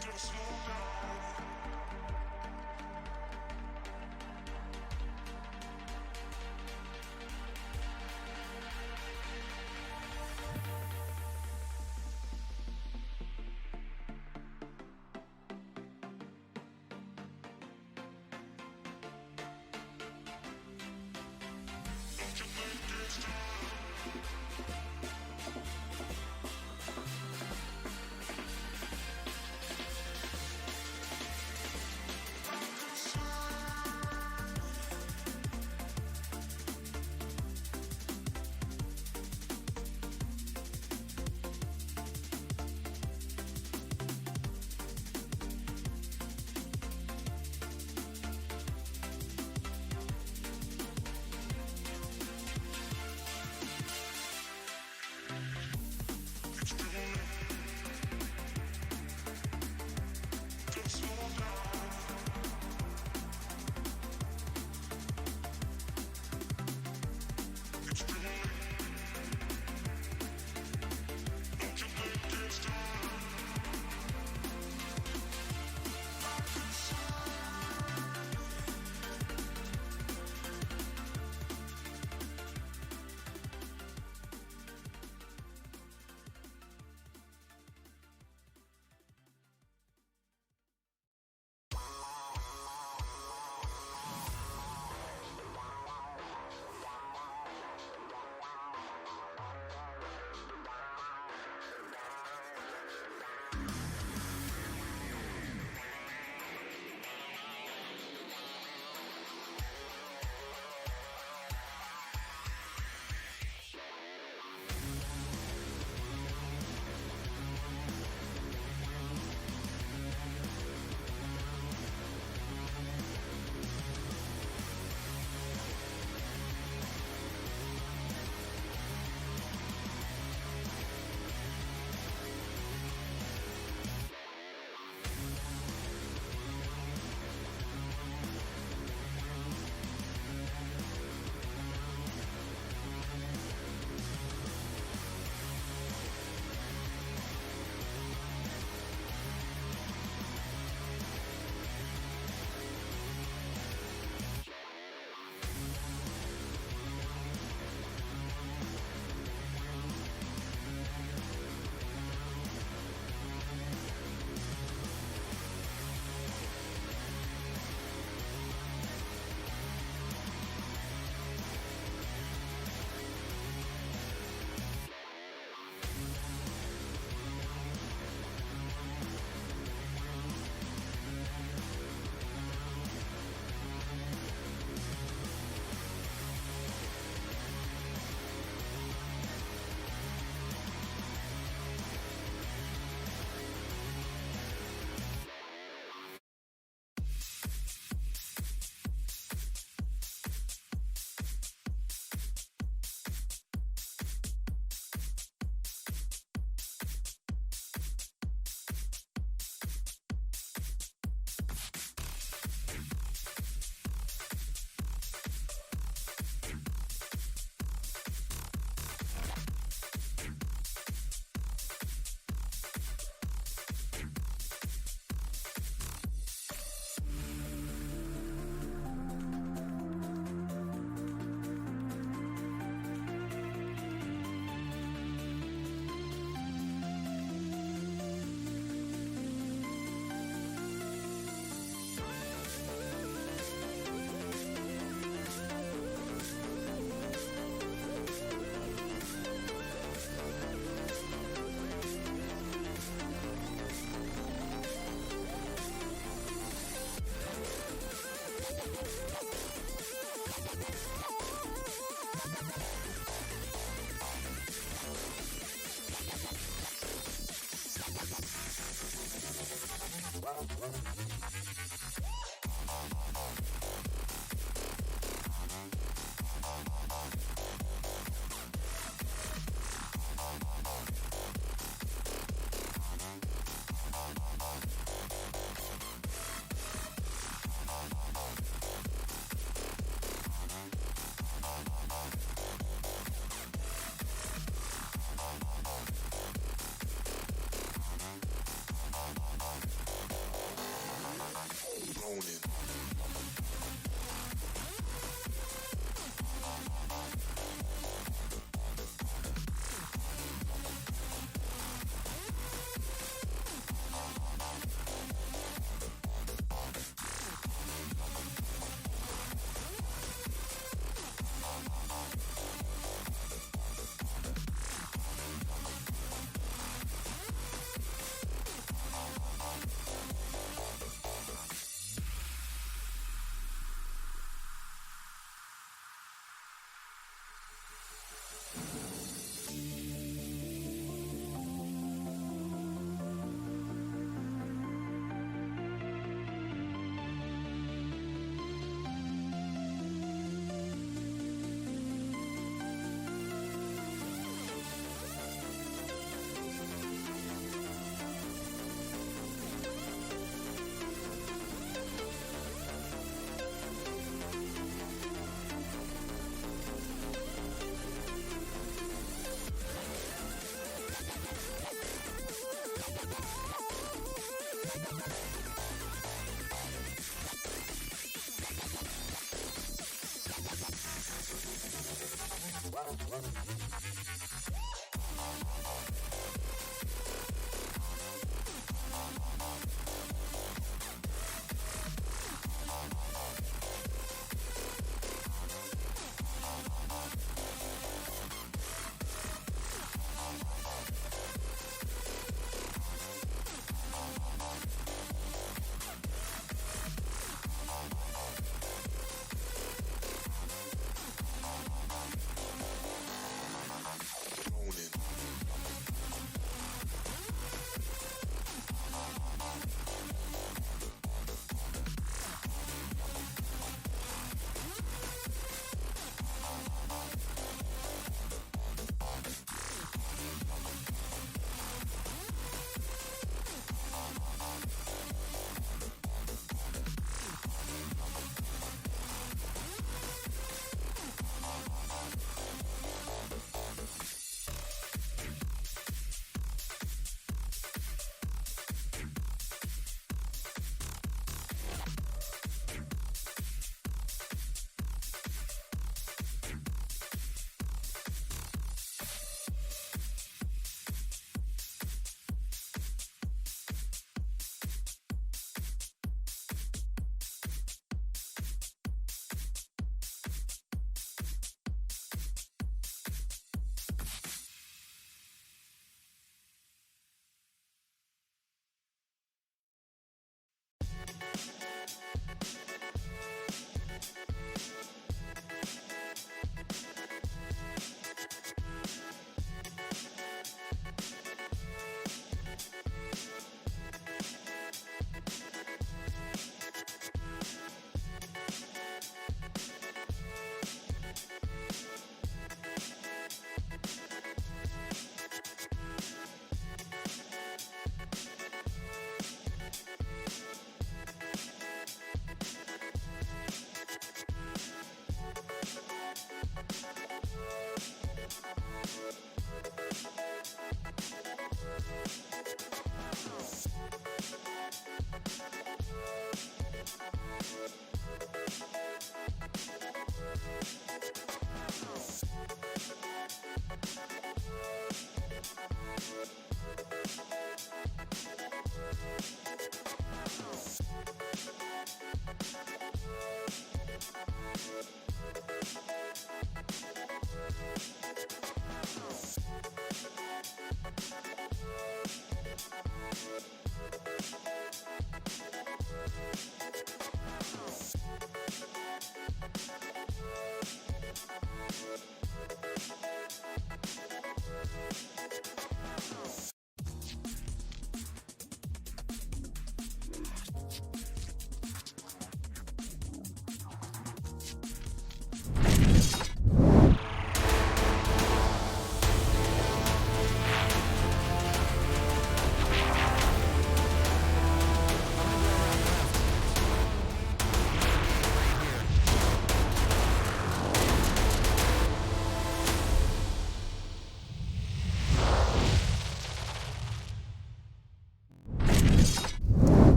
Gotta slow down. Don't you think it's time?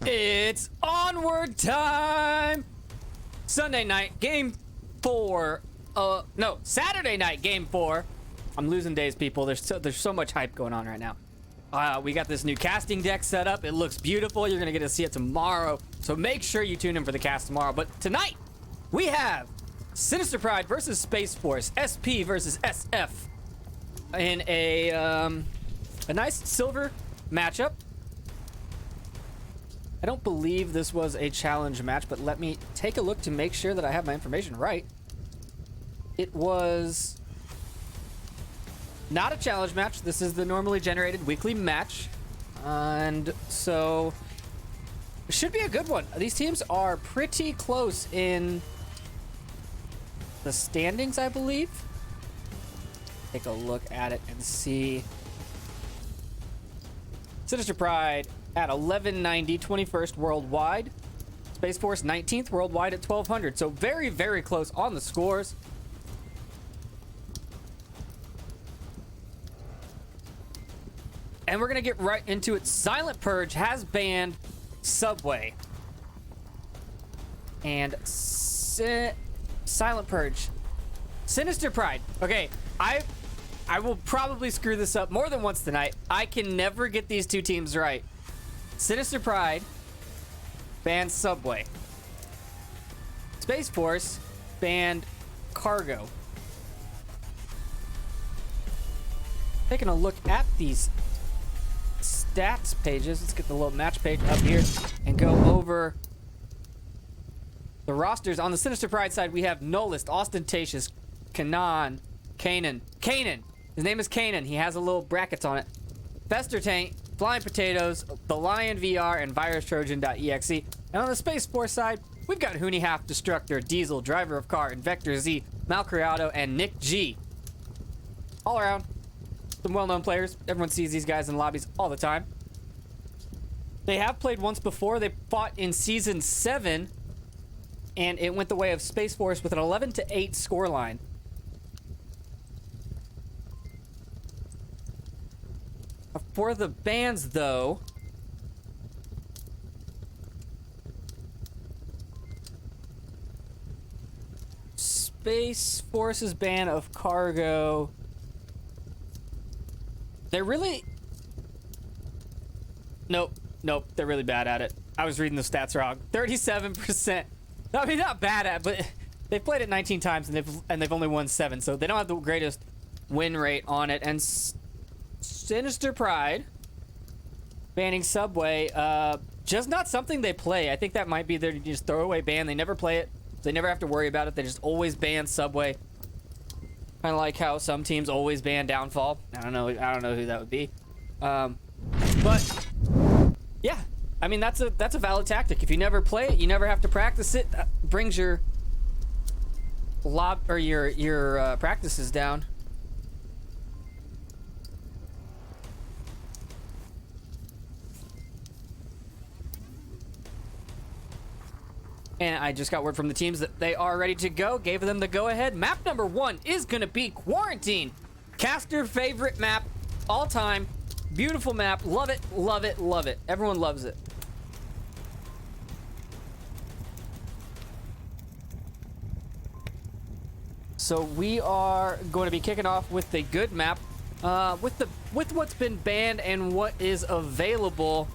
It's Onward time! Sunday night, game 4. No, Saturday night, game 4. I'm losing days, people. There's so much hype going on right now. We got this new casting deck set up. It looks beautiful. You're going to get to see it tomorrow. So make sure you tune in for the cast tomorrow. But tonight, we have Sinister Pride versus SpaceForce. SP versus SF. In a nice silver matchup. I don't believe this was a challenge match, but let me take a look to make sure that I have my information right. It was not a challenge match. This is the normally generated weekly match. And so it should be a good one. These teams are pretty close in the standings, I believe. Take a look at it and see. Sinister Pride at 1190, 21st worldwide. SpaceForce 19th worldwide at 1200. So very, very close on the scores. And we're gonna get right into it. Silent Purge has banned Subway. And Silent Purge. Sinister Pride. Okay, I will probably screw this up more than once tonight. I can never get these two teams right. Sinister Pride banned Subway. SpaceForce banned Cargo. Taking a look at these stats pages. Let's get the little match page up here and go over the rosters. On the Sinister Pride side, we have Nullist, Ostentatious, Kanan. His name is Kanan. He has a little brackets on it. Fester Taint, Flying Potatoes, The Lion VR, and VirusTrojan.exe. And on the Space Force side, we've got Hoonie Half Destructor, Diesel, Driver of Car, Invector Z, Malcriado, and Nick G. All around, some well-known players. Everyone sees these guys in lobbies all the time. They have played once before. They fought in Season 7, and it went the way of Space Force with an 11-8 scoreline. For the bans, though, Space Force's ban of Cargo, they're really... Nope, they're really bad at it. I was reading the stats wrong. 37%. I mean, not bad at, but they've played it 19 times and they've only won 7, so they don't have the greatest win rate on it. And Sinister Pride banning Subway, just not something they play. I think that might be their just throwaway ban. They never play it. They never have to worry about it. They just always ban Subway. Kind of like how some teams always ban Downfall. I don't know who that would be. But yeah, I mean that's a valid tactic. If you never play it, you never have to practice it. That brings your practices down. And I just got word from the teams that they are ready to go. Gave them the go-ahead. Map number 1 is going to be Quarantine. Caster favorite map all time. Beautiful map. Love it, love it, love it. Everyone loves it. So we are going to be kicking off with the good map. With what's been banned and what is available.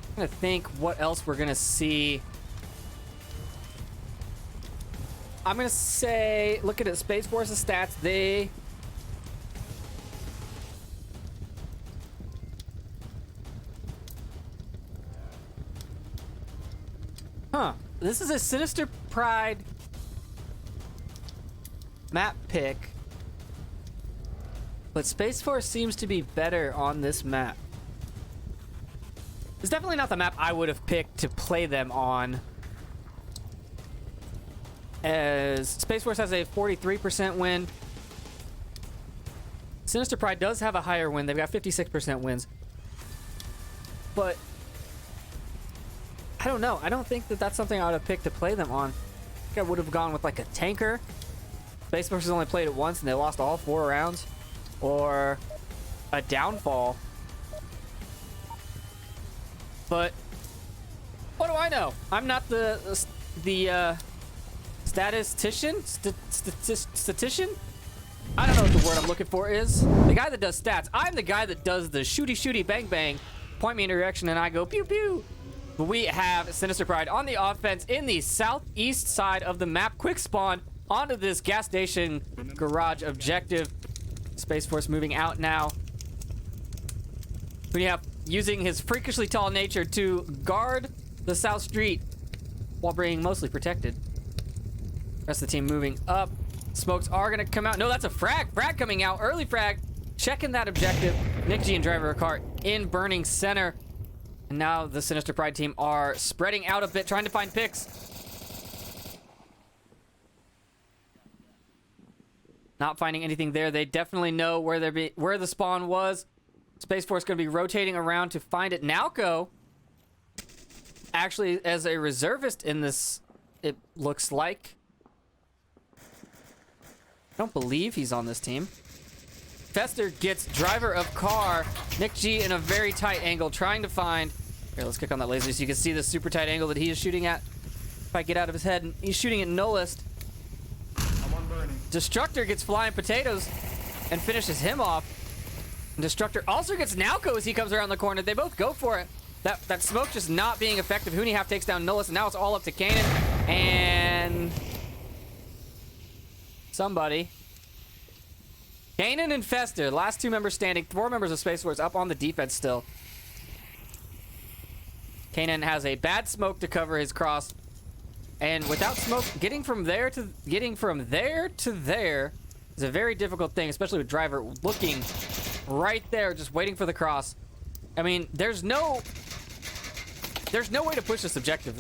I'm going to think what else we're going to see. I'm gonna say, looking at Space Force's stats, this is a Sinister Pride map pick, but Space Force seems to be better on this map. It's definitely not the map I would have picked to play them on, as Space Force has a 43% win. Sinister Pride does have a higher win. They've got 56% wins. But I don't know. I don't think that that's something I would have picked to play them on. I think I would have gone with like a tanker. Space Force has only played it once and they lost all 4 rounds. Or a Downfall. But what do I know? I'm not the statistician? I don't know what the word I'm looking for is. The guy that does stats. I'm the guy that does the shooty bang bang. Point me in a direction and I go pew pew. But we have Sinister Pride on the offense in the southeast side of the map. Quick spawn onto this gas station garage objective. Space Force moving out now. We have using his freakishly tall nature to guard the south street while being mostly protected. Rest of the team moving up. Smokes are gonna come out. No, that's a frag. Frag coming out. Early frag. Checking that objective. Nick G and Driver Cart in burning center. And now the Sinister Pride team are spreading out a bit, trying to find picks. Not finding anything there. They definitely know where the spawn was. Space Force gonna be rotating around to find it. Nalco, actually, as a reservist in this, it looks like. I don't believe he's on this team. Fester gets driver of car. Nick G in a very tight angle, trying to find... Here, let's click on that laser so you can see the super tight angle that he is shooting at. If I get out of his head, he's shooting at nullist. I'm on burning. Destructor gets flying potatoes and finishes him off. And Destructor also gets Nalco as he comes around the corner. They both go for it. That smoke just not being effective. Hooney half takes down nullist, and now it's all up to Kanan. And... somebody. Kanan and Fester, last two members standing. 4 members of SpaceForce up on the defense still. Kanan has a bad smoke to cover his cross, and without smoke, getting from there to there is a very difficult thing, especially with driver looking right there, just waiting for the cross. I mean, there's no way to push this objective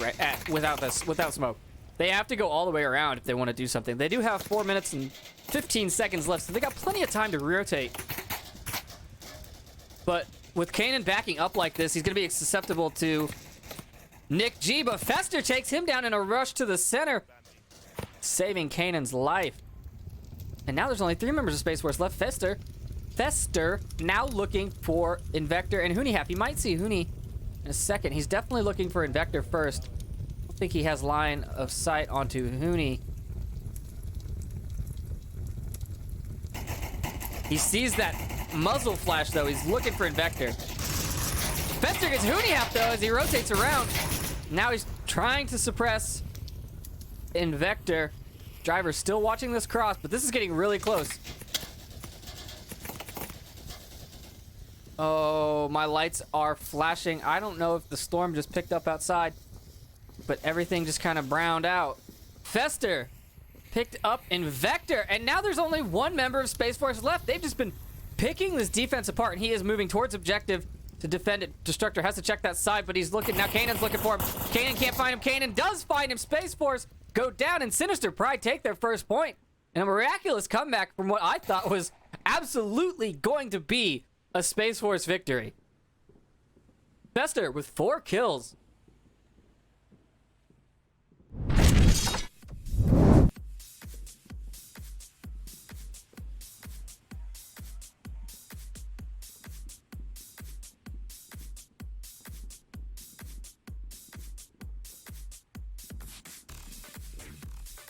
without smoke. They have to go all the way around if they want to do something. They do have 4 minutes and 15 seconds left, so they got plenty of time to rotate. But with Kanan backing up like this, he's going to be susceptible to Nick G, but Fester takes him down in a rush to the center, saving Kanan's life. And now there's only 3 members of SpaceForce left. Fester now looking for Invector and Hooney half. He might see Hooney in a second. He's definitely looking for Invector first. I don't think he has line of sight onto Hooney. He sees that muzzle flash, though. He's looking for Invector. Fester gets Hooney half, though, as he rotates around. Now he's trying to suppress Invector. Driver's still watching this cross, but this is getting really close. Oh, my lights are flashing. I don't know if the storm just picked up outside, but everything just kind of browned out. Fester picked up Invector, and now there's only 1 member of SpaceForce left. They've just been picking this defense apart, and he is moving towards objective to defend it. Destructor has to check that side, but he's looking. Now Kanan's looking for him. Kanan can't find him. Kanan does find him. SpaceForce go down, and Sinister Pride take their first point. And a miraculous comeback from what I thought was absolutely going to be a SpaceForce victory. Fester with 4 kills.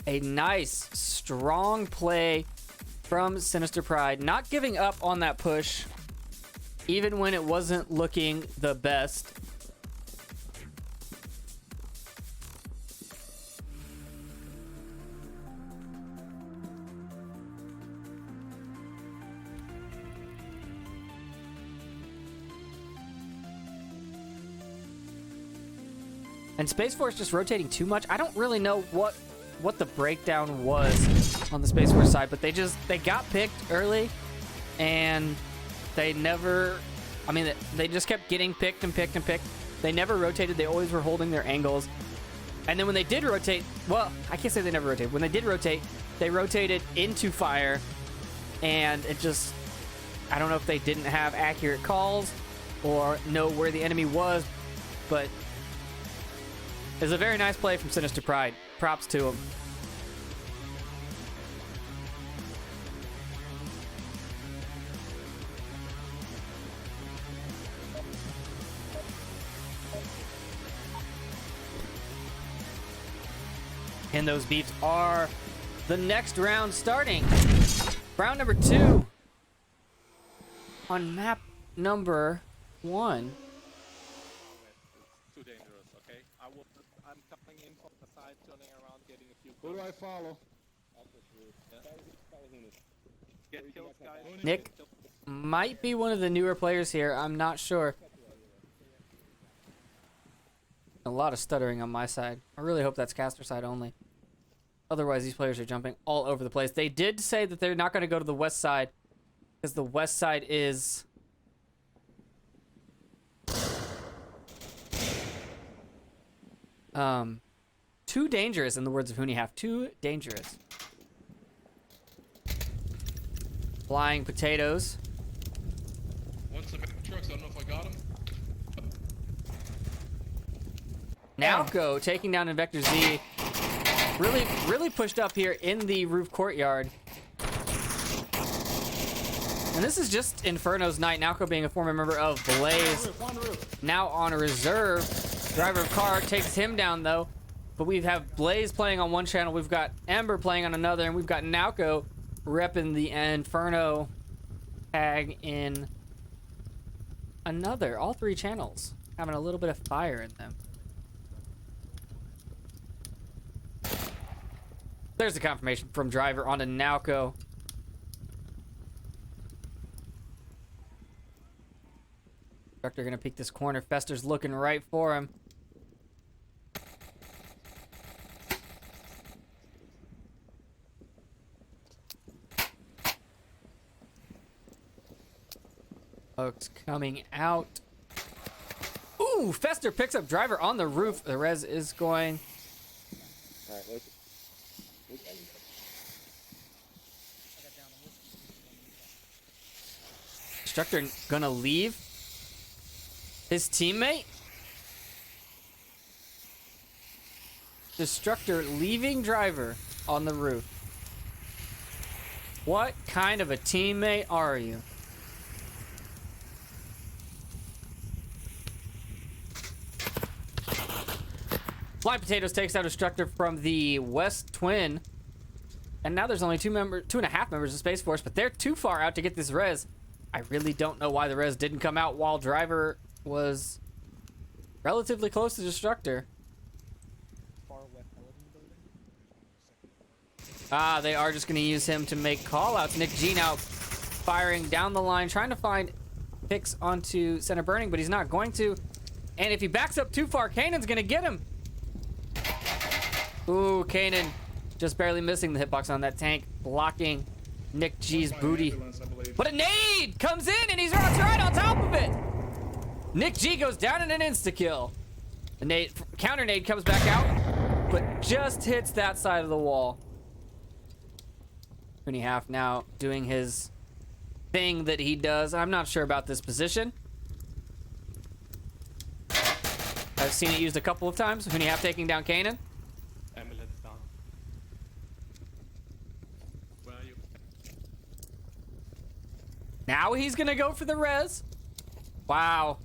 A nice, strong play from Sinister Pride. Not giving up on that push, even when it wasn't looking the best. And SpaceForce just rotating too much. I don't really know what the breakdown was on the SpaceForce side, but they got picked early, and they never, I mean, they just kept getting picked and picked and picked. They never rotated. They always were holding their angles. And then when they did rotate, well, I can't say they never rotated. When they did rotate, they rotated into fire, and it just, I don't know if they didn't have accurate calls or know where the enemy was, but it was a very nice play from Sinister Pride. Props to him. And those beeps are the next round starting. Round number 2 on map number 1. Too dangerous, okay? I'm coming in from the side, turning around, getting a few Who do I follow? Get kills, guys. Nick might be one of the newer players here. I'm not sure. A lot of stuttering on my side. I really hope that's caster side only. Otherwise, these players are jumping all over the place. They did say that they're not going to go to the west side because the west side is too dangerous, in the words of Hooney half. Too dangerous. Flying potatoes. Once the trucks, I don't know if I got him. Nalco taking down Invector Z. Really pushed up here in the roof courtyard. And this is just Inferno's night. Nalco being a former member of Blaze. On the roof. Now on reserve. Driver of car takes him down though. But we have Blaze playing on one channel. We've got Ember playing on another. And we've got Nalco repping the Inferno tag in another. All three channels having a little bit of fire in them. There's the confirmation from driver onto Nalco. Instructor gonna peek this corner. Fester's looking right for him. Folks coming out. Ooh, Fester picks up driver on the roof. The res is going. Alright, look. Instructor gonna leave his teammate. Destructor leaving driver on the roof. What kind of a teammate are you? Flying Potatoes takes out Destructor from the West Twin. And now there's only 2.5 members of SpaceForce, but they're too far out to get this res. I really don't know why the res didn't come out while driver was relatively close to Destructor. Ah, they are just going to use him to make callouts. Nick G now firing down the line, trying to find picks onto center burning, but he's not going to. And if he backs up too far, Kanan's going to get him. Ooh, Kanan just barely missing the hitbox on that tank, blocking Nick G's booty. But a nade comes in and he's right on top of it. Nick G goes down in an insta-kill. The nade, counter nade comes back out, but just hits that side of the wall. Cooney Half now doing his thing that he does. I'm not sure about this position. I've seen it used a couple of times. Cooney Half taking down Kanan. Amulet's down. Where are you? Now he's gonna go for the res. Wow.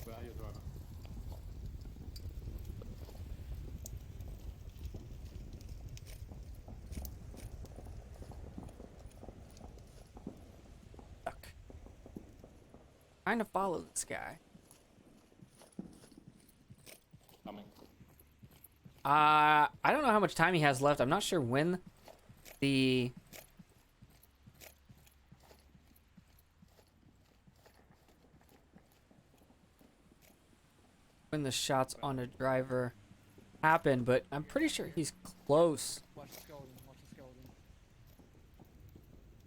Where are you, driver? Trying to follow this guy. Coming. I don't know how much time he has left. I'm not sure when the shots on a driver happen, but I'm pretty sure he's close. Watch the skeleton. Watch the skeleton.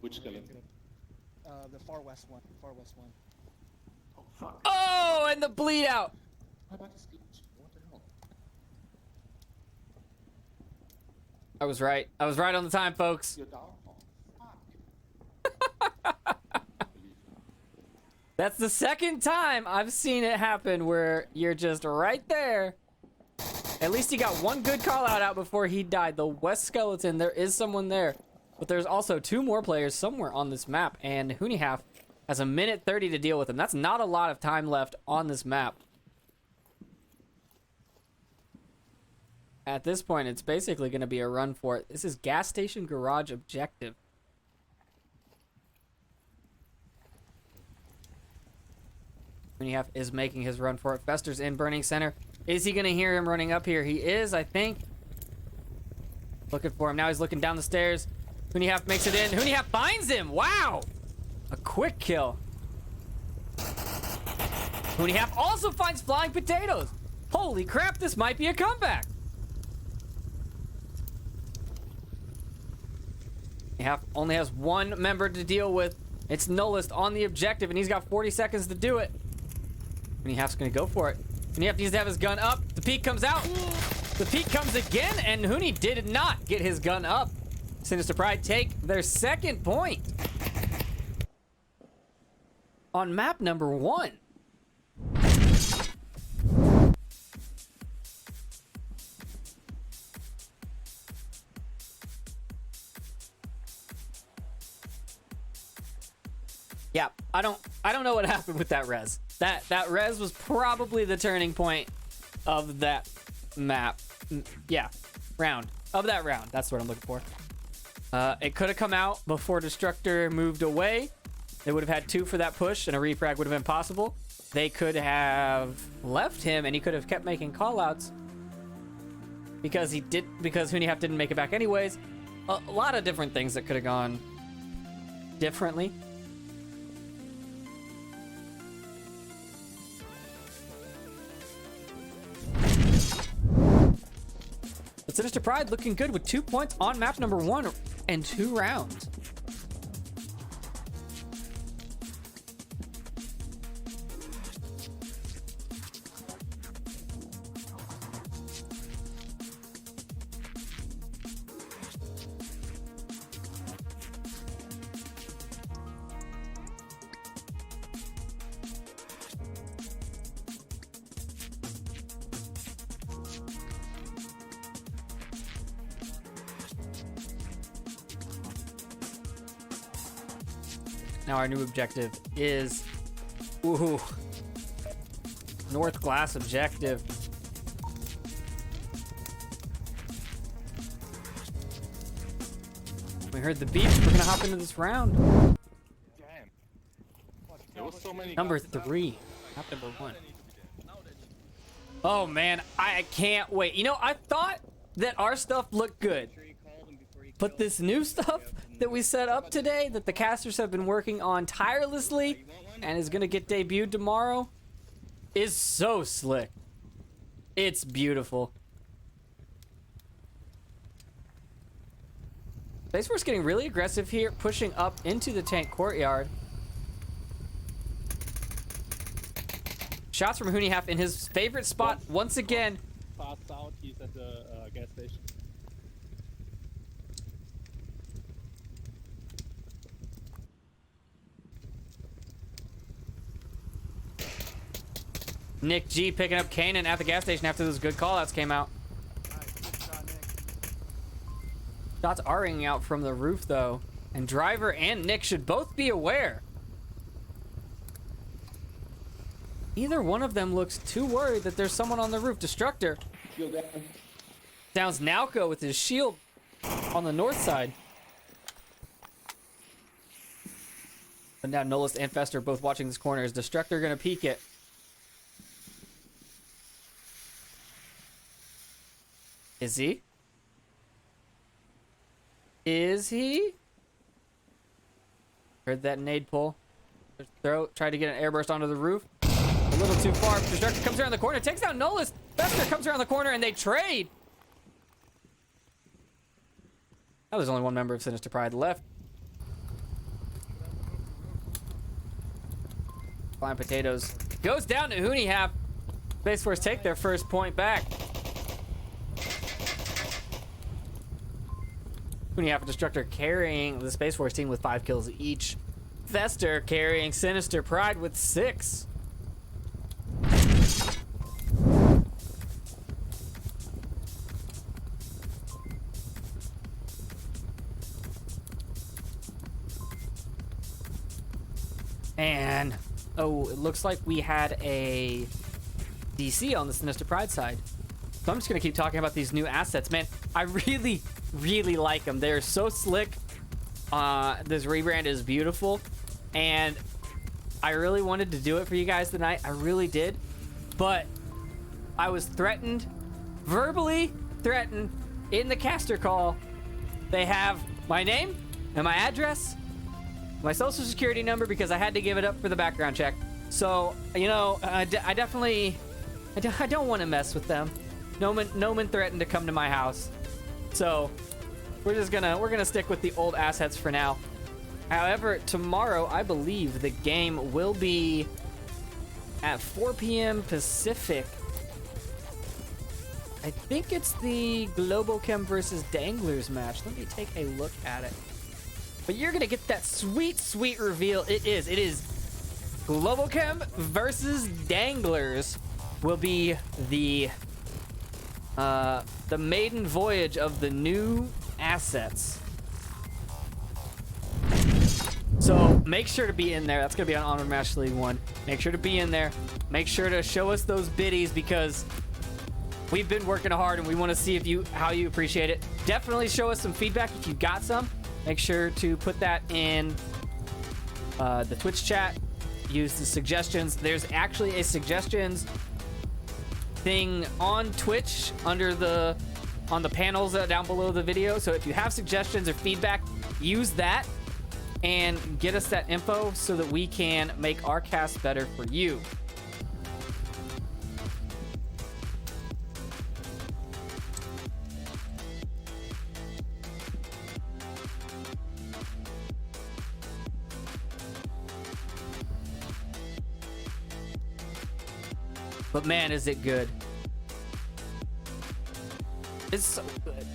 Which skeleton? The far west one. Far west one. Oh, fuck. Oh, and the bleed out. My back is glitched. What the hell? I was right. I was right on the time, folks. You're down? Oh, fuck. That's the second time I've seen it happen where you're just right there. At least he got one good call out before he died. The West Skeleton, there is someone there. But there's also 2 more players somewhere on this map. And Hooney Half has a minute 30 to deal with him. That's not a lot of time left on this map. At this point, it's basically going to be a run for it. This is gas station garage objective. Hooney Half is making his run for it. Fester's in burning center. Is he going to hear him running up here? He is, I think. Looking for him. Now he's looking down the stairs. Hooney Half makes it in. Hooney Half finds him. Wow. A quick kill. Hooney Half also finds Flying Potatoes. Holy crap, this might be a comeback. Hooney Half only has 1 member to deal with. It's Nullist on the objective, and he's got 40 seconds to do it. Hooney Half's gonna go for it. Hooney Half needs to have his gun up. The peek comes out. The peek comes again, and Hooney did not get his gun up. Sinister Pride take their second point on map number 1. I don't know what happened with that res. That res was probably the turning point of that map. Yeah, round. Of that round. That's what I'm looking for. It could have come out before Destructor moved away. They would have had 2 for that push, and a refrag would have been possible. They could have left him, and he could have kept making callouts because Hunihaf didn't make it back anyways. A lot of different things that could have gone differently. But Sinister Pride looking good with 2 points on map number 1 and 2 rounds. Now our new objective is, North Glass objective. We heard the beeps. We're gonna hop into this round. Damn. There was so many Number guys. 3, not number 1. Oh man, I can't wait. You know, I thought that our stuff looked good, but this new stuff that we set up today, that the casters have been working on tirelessly and is gonna get debuted tomorrow, is so slick. It's beautiful. SpaceForce getting really aggressive here, pushing up into the tank courtyard. Shots from Hunihaf in his favorite spot once again. Far south, he's at the gas station. Nick G picking up Kanan at the gas station after those good callouts came out. Shots are ringing out from the roof though, and Driver and Nick should both be aware. Either one of them looks too worried that there's someone on the roof. Destructor Shield down. downs Nalco with his shield on the north side. And now Nolist and Fester both watching this corner. Is Destructor gonna peek it? Is he? Is he? Heard that nade pull. Throw, tried to get an airburst onto the roof. A little too far. Destructor comes around the corner, takes down Nolist. Fester comes around the corner and they trade. Now there's only one member of Sinister Pride left. Flying Potatoes goes down to Hunihaf. SpaceForce take their first point back. Hunihaf and Destructor carrying the SpaceForce team with 5 kills each. Fester carrying Sinister Pride with 6. And, oh, it looks like we had a DC on the Sinister Pride side. So I'm just going to keep talking about these new assets. Man, I really, really like them. They're so slick. This rebrand is beautiful. And I really wanted to do it for you guys tonight. I really did. But I was threatened, verbally threatened, in the caster call. They have my name and my address, my social security number, because I had to give it up for the background check. So, you know, I definitely, I don't want to mess with them. No one threatened to come to my house. So we're gonna stick with the old assets for now. However, tomorrow, I believe the game will be at 4 p.m. Pacific. I think it's the Globochem versus Danglers match. Let me take a look at it. But you're gonna get that sweet, sweet reveal. It is Globochem versus Danglers will be the maiden voyage of the new assets. So make sure to be in there. That's going to be on Onward Master League 1. Make sure to be in there. Make sure to show us those biddies because we've been working hard and we want to see how you appreciate it. Definitely show us some feedback if you've got some. Make sure to put that in the Twitch chat. Use the suggestions. There's actually a suggestions thing on Twitch on the panels down below the video. So if you have suggestions or feedback, use that and get us that info so that we can make our cast better for you. But man, is it good. It's so good.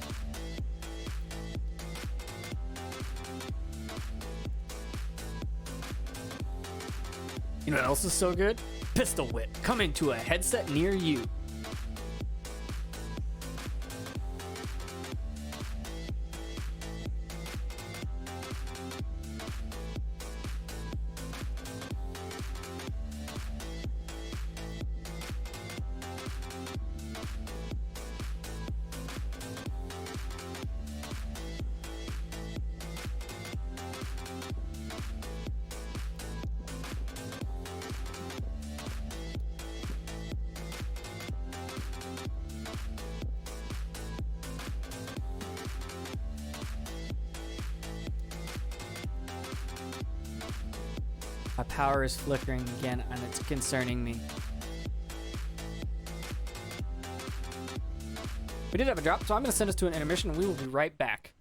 You know what else is so good? Pistol Whip. Coming to a headset near you. My power is flickering again, and it's concerning me. We did have a drop, so I'm going to send us to an intermission, and we will be right back.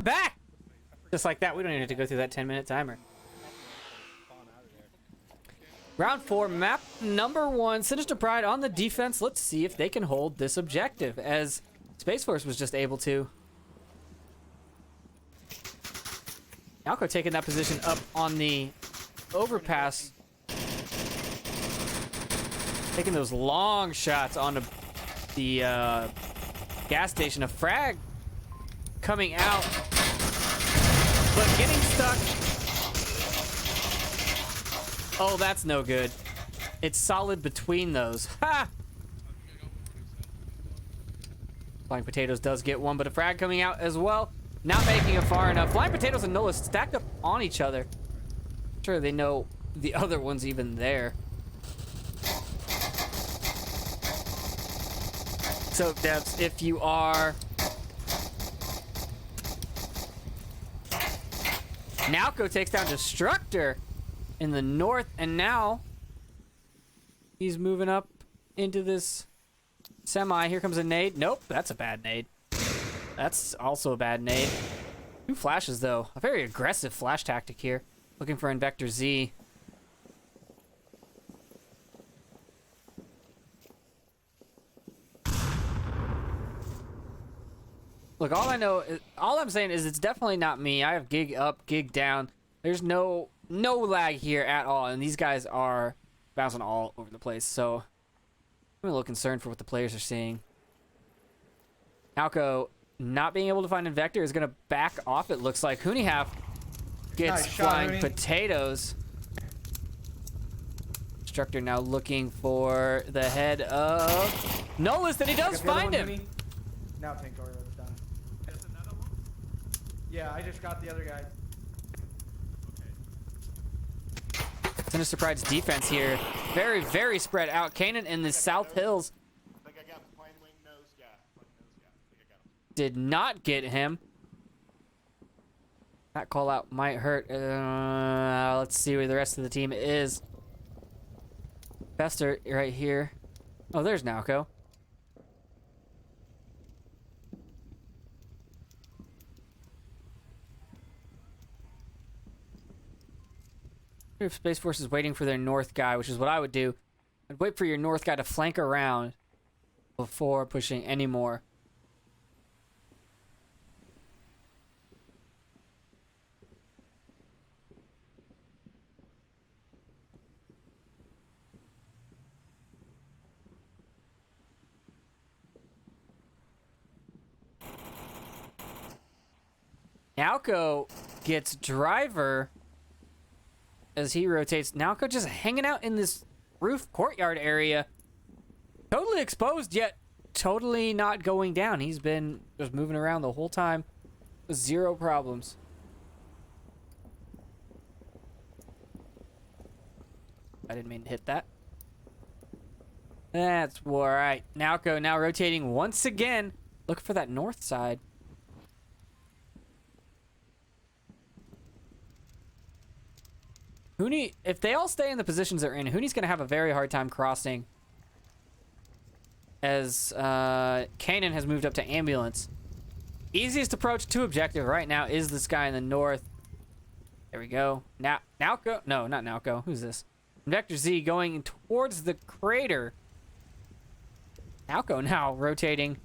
Back! Just like that, we don't even have to go through that 10-minute timer. Round 4, map number 1, Sinister Pride on the defense. Let's see if they can hold this objective, as SpaceForce was just able to. Alco taking that position up on the overpass. Taking those long shots on the gas station. A frag coming out, but getting stuck. Oh, that's no good. It's solid between those. Ha! Flying Potatoes does get one, but a frag coming out as well. Not making it far enough. Flying Potatoes and Nola stacked up on each other. I'm sure they know the other one's even there. So, Devs, if you are... Nalco takes down Destructor in the north, and now he's moving up into this semi. Here comes a nade. Nope, that's a bad nade. That's also a bad nade. 2 flashes, though. A very aggressive flash tactic here. Looking for Invector Z. Look, all I'm saying is it's definitely not me. I have gig up, gig down. There's no lag here at all, and these guys are bouncing all over the place. So I'm a little concerned for what the players are seeing. Alco not being able to find Invector is going to back off, it looks like. Hooneyhalf gets Nice shot, Flying Hooney. Potatoes. Destructor now looking for the head of Nolus, and he does find him. Now tank door, that's done. There's another one. Yeah, I just got the other guy. Sinister Pride's defense here, very, very spread out. Kanan in the South Hills I think I got the plane wing nose guy. Plane nose guy. I think I got him. did not get him. That call out might hurt. Let's see where the rest of the team is. Fester right here. Oh, there's Nalco. If Space Force is waiting for their north guy, which is what I would do, I'd wait for your north guy to flank around before pushing any more. Nalco gets driver as he rotates. Nalco just hanging out in this roof courtyard area. Totally exposed, yet totally not going down. He's been just moving around the whole time with zero problems. I didn't mean to hit that. That's all right. Nalco now rotating once again. Look for that north side. Huni, if they all stay in the positions they're in, Huni's going to have a very hard time crossing as Kanan has moved up to ambulance. Easiest approach to objective right now is this guy in the north. There we go. Now, Nalco? No, not Nalco. Who's this? Vector Z going towards the crater. Nalco now rotating.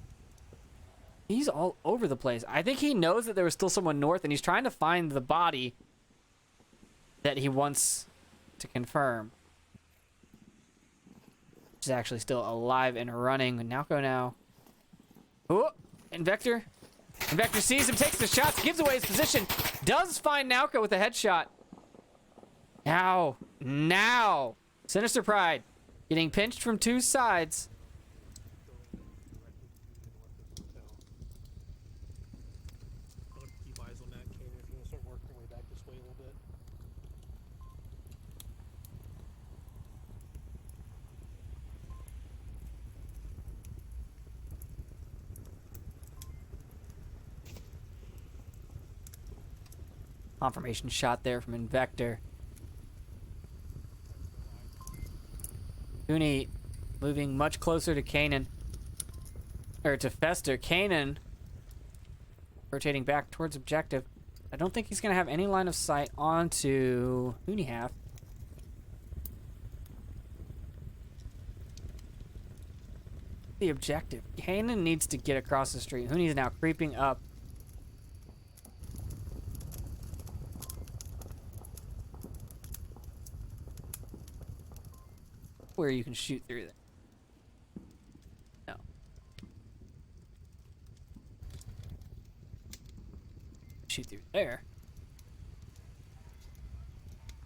He's all over the place. I think he knows that there was still someone north, and he's trying to find the body that he wants to confirm. He's actually still alive and running. Nalco now. Oh, Invector. Invector sees him, takes the shots, gives away his position. Does find Nalco with a headshot. Now. Sinister Pride getting pinched from two sides. I'll keep eyes on that, Kane, if you want to start working your way back this way a little bit. Confirmation shot there from Invector. Uni moving much closer to Kanan. Or to Fester. Kanan rotating back towards objective. I don't think he's going to have any line of sight onto Uni half. The objective. Kanan needs to get across the street. Huni's now creeping up. Where you can shoot through there. No. Shoot through there.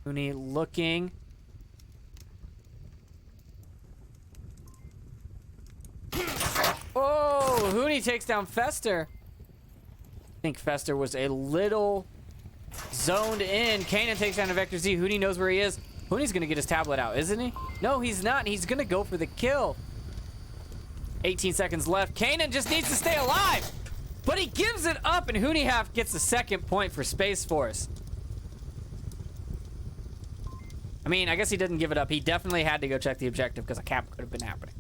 Huni looking. Oh, Huni takes down Fester. I think Fester was a little zoned in. Kanan takes down a Vector Z. Huni knows where he is. Huni's gonna get his tablet out, isn't he? No, he's not. He's gonna go for the kill. 18 seconds left. Kanan just needs to stay alive. But he gives it up, and Huni half gets the second point for SpaceForce. I mean, I guess he didn't give it up. He definitely had to go check the objective because a cap could have been happening.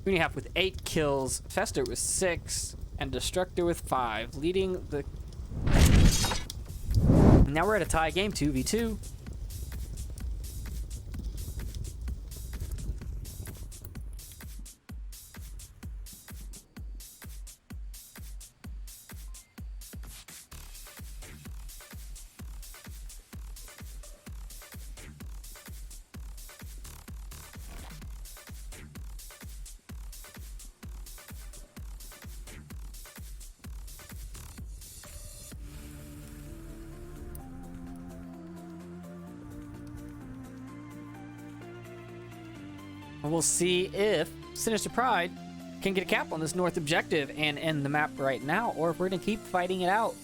Huni half with 8 kills. Fester with 6. And Destructor with 5. Leading the... Now we're at a tie game, 2v2. And we'll see if Sinister Pride can get a cap on this north objective and end the map right now, or if we're going to keep fighting it out.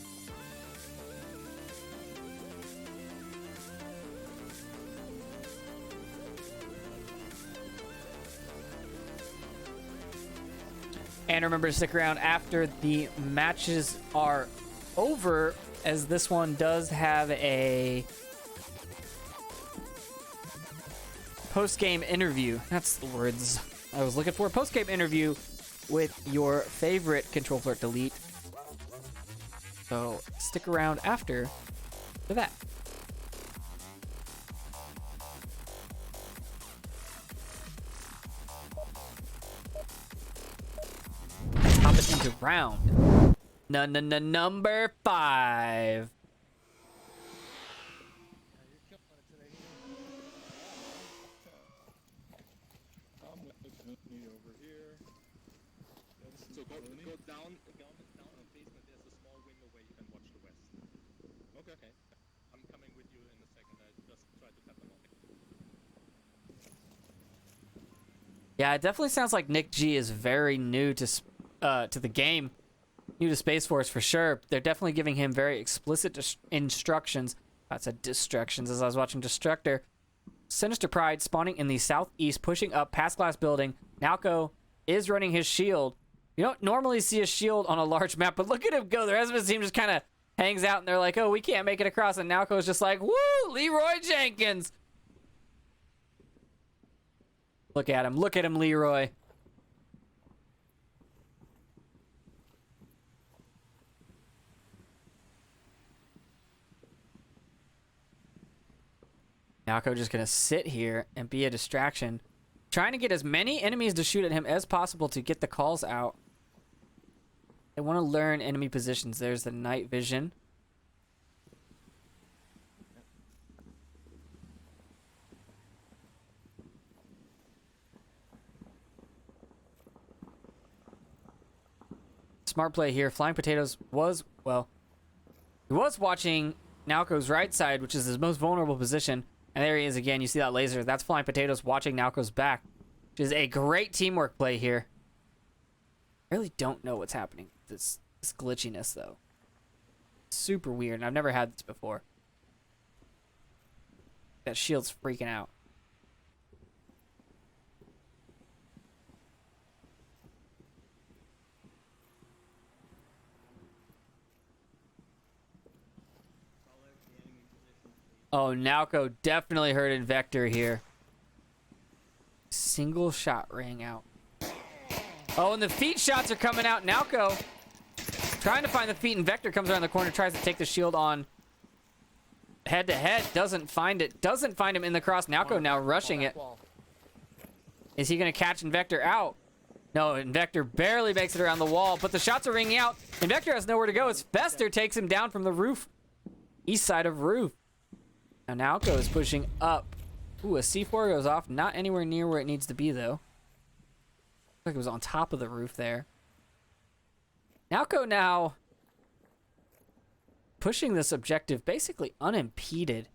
And remember to stick around after the matches are over, as this one does have a post-game interview. That's the words I was looking for. Post-game interview with your favorite Control Flirt Delete. So stick around after for that. Hop it into round number 5. I'm with me over here. So go down a basement. There's a small window where you can watch the west. Okay. I'm coming with you in a second. I just try to tap them off. Yeah, it definitely sounds like Nick G is very new to the game. New to SpaceForce for sure. They're definitely giving him very explicit instructions. That's a distractions as I was watching Destructor. Sinister Pride spawning in the southeast, pushing up past glass building. Nalco is running his shield. You don't normally see a shield on a large map, but look at him go. The rest of his team just kind of hangs out, and they're like, oh, we can't make it across. And Nalco is just like, woo, Leroy Jenkins. Look at him. Look at him, Leroy. Nalco just going to sit here and be a distraction. Trying to get as many enemies to shoot at him as possible to get the calls out. They want to learn enemy positions. There's the night vision. Smart play here. Flying Potatoes was, well, he was watching Nalco's right side, which is his most vulnerable position. And there he is again. You see that laser. That's Flying Potatoes watching Nalco's back, which is a great teamwork play here. I really don't know what's happening. This glitchiness, though. Super weird, and I've never had this before. That shield's freaking out. Oh, Nalco definitely heard Invector here. Single shot rang out. Oh, and the feet shots are coming out. Nalco trying to find the feet. Invector comes around the corner, tries to take the shield on head to head. Doesn't find it. Doesn't find him in the cross. Nalco now rushing it. Is he going to catch Invector out? No, Invector barely makes it around the wall, but the shots are ringing out. Invector has nowhere to go as Fester takes him down from the roof. East side of roof. Now Nalco is pushing up. Ooh, a C4 goes off. Not anywhere near where it needs to be, though. Looks like it was on top of the roof there. Nalco now pushing this objective basically unimpeded.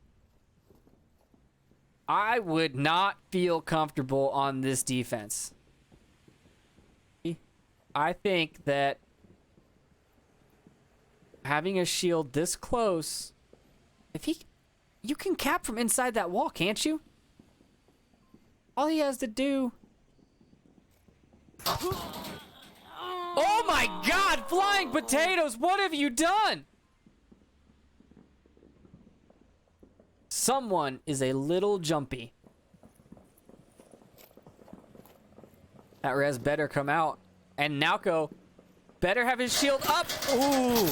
I would not feel comfortable on this defense. I think that having a shield this close, if he... You can cap from inside that wall, can't you? All he has to do... Oh my god! Flying Potatoes! What have you done? Someone is a little jumpy. That res better come out. And Nalco better have his shield up. Ooh!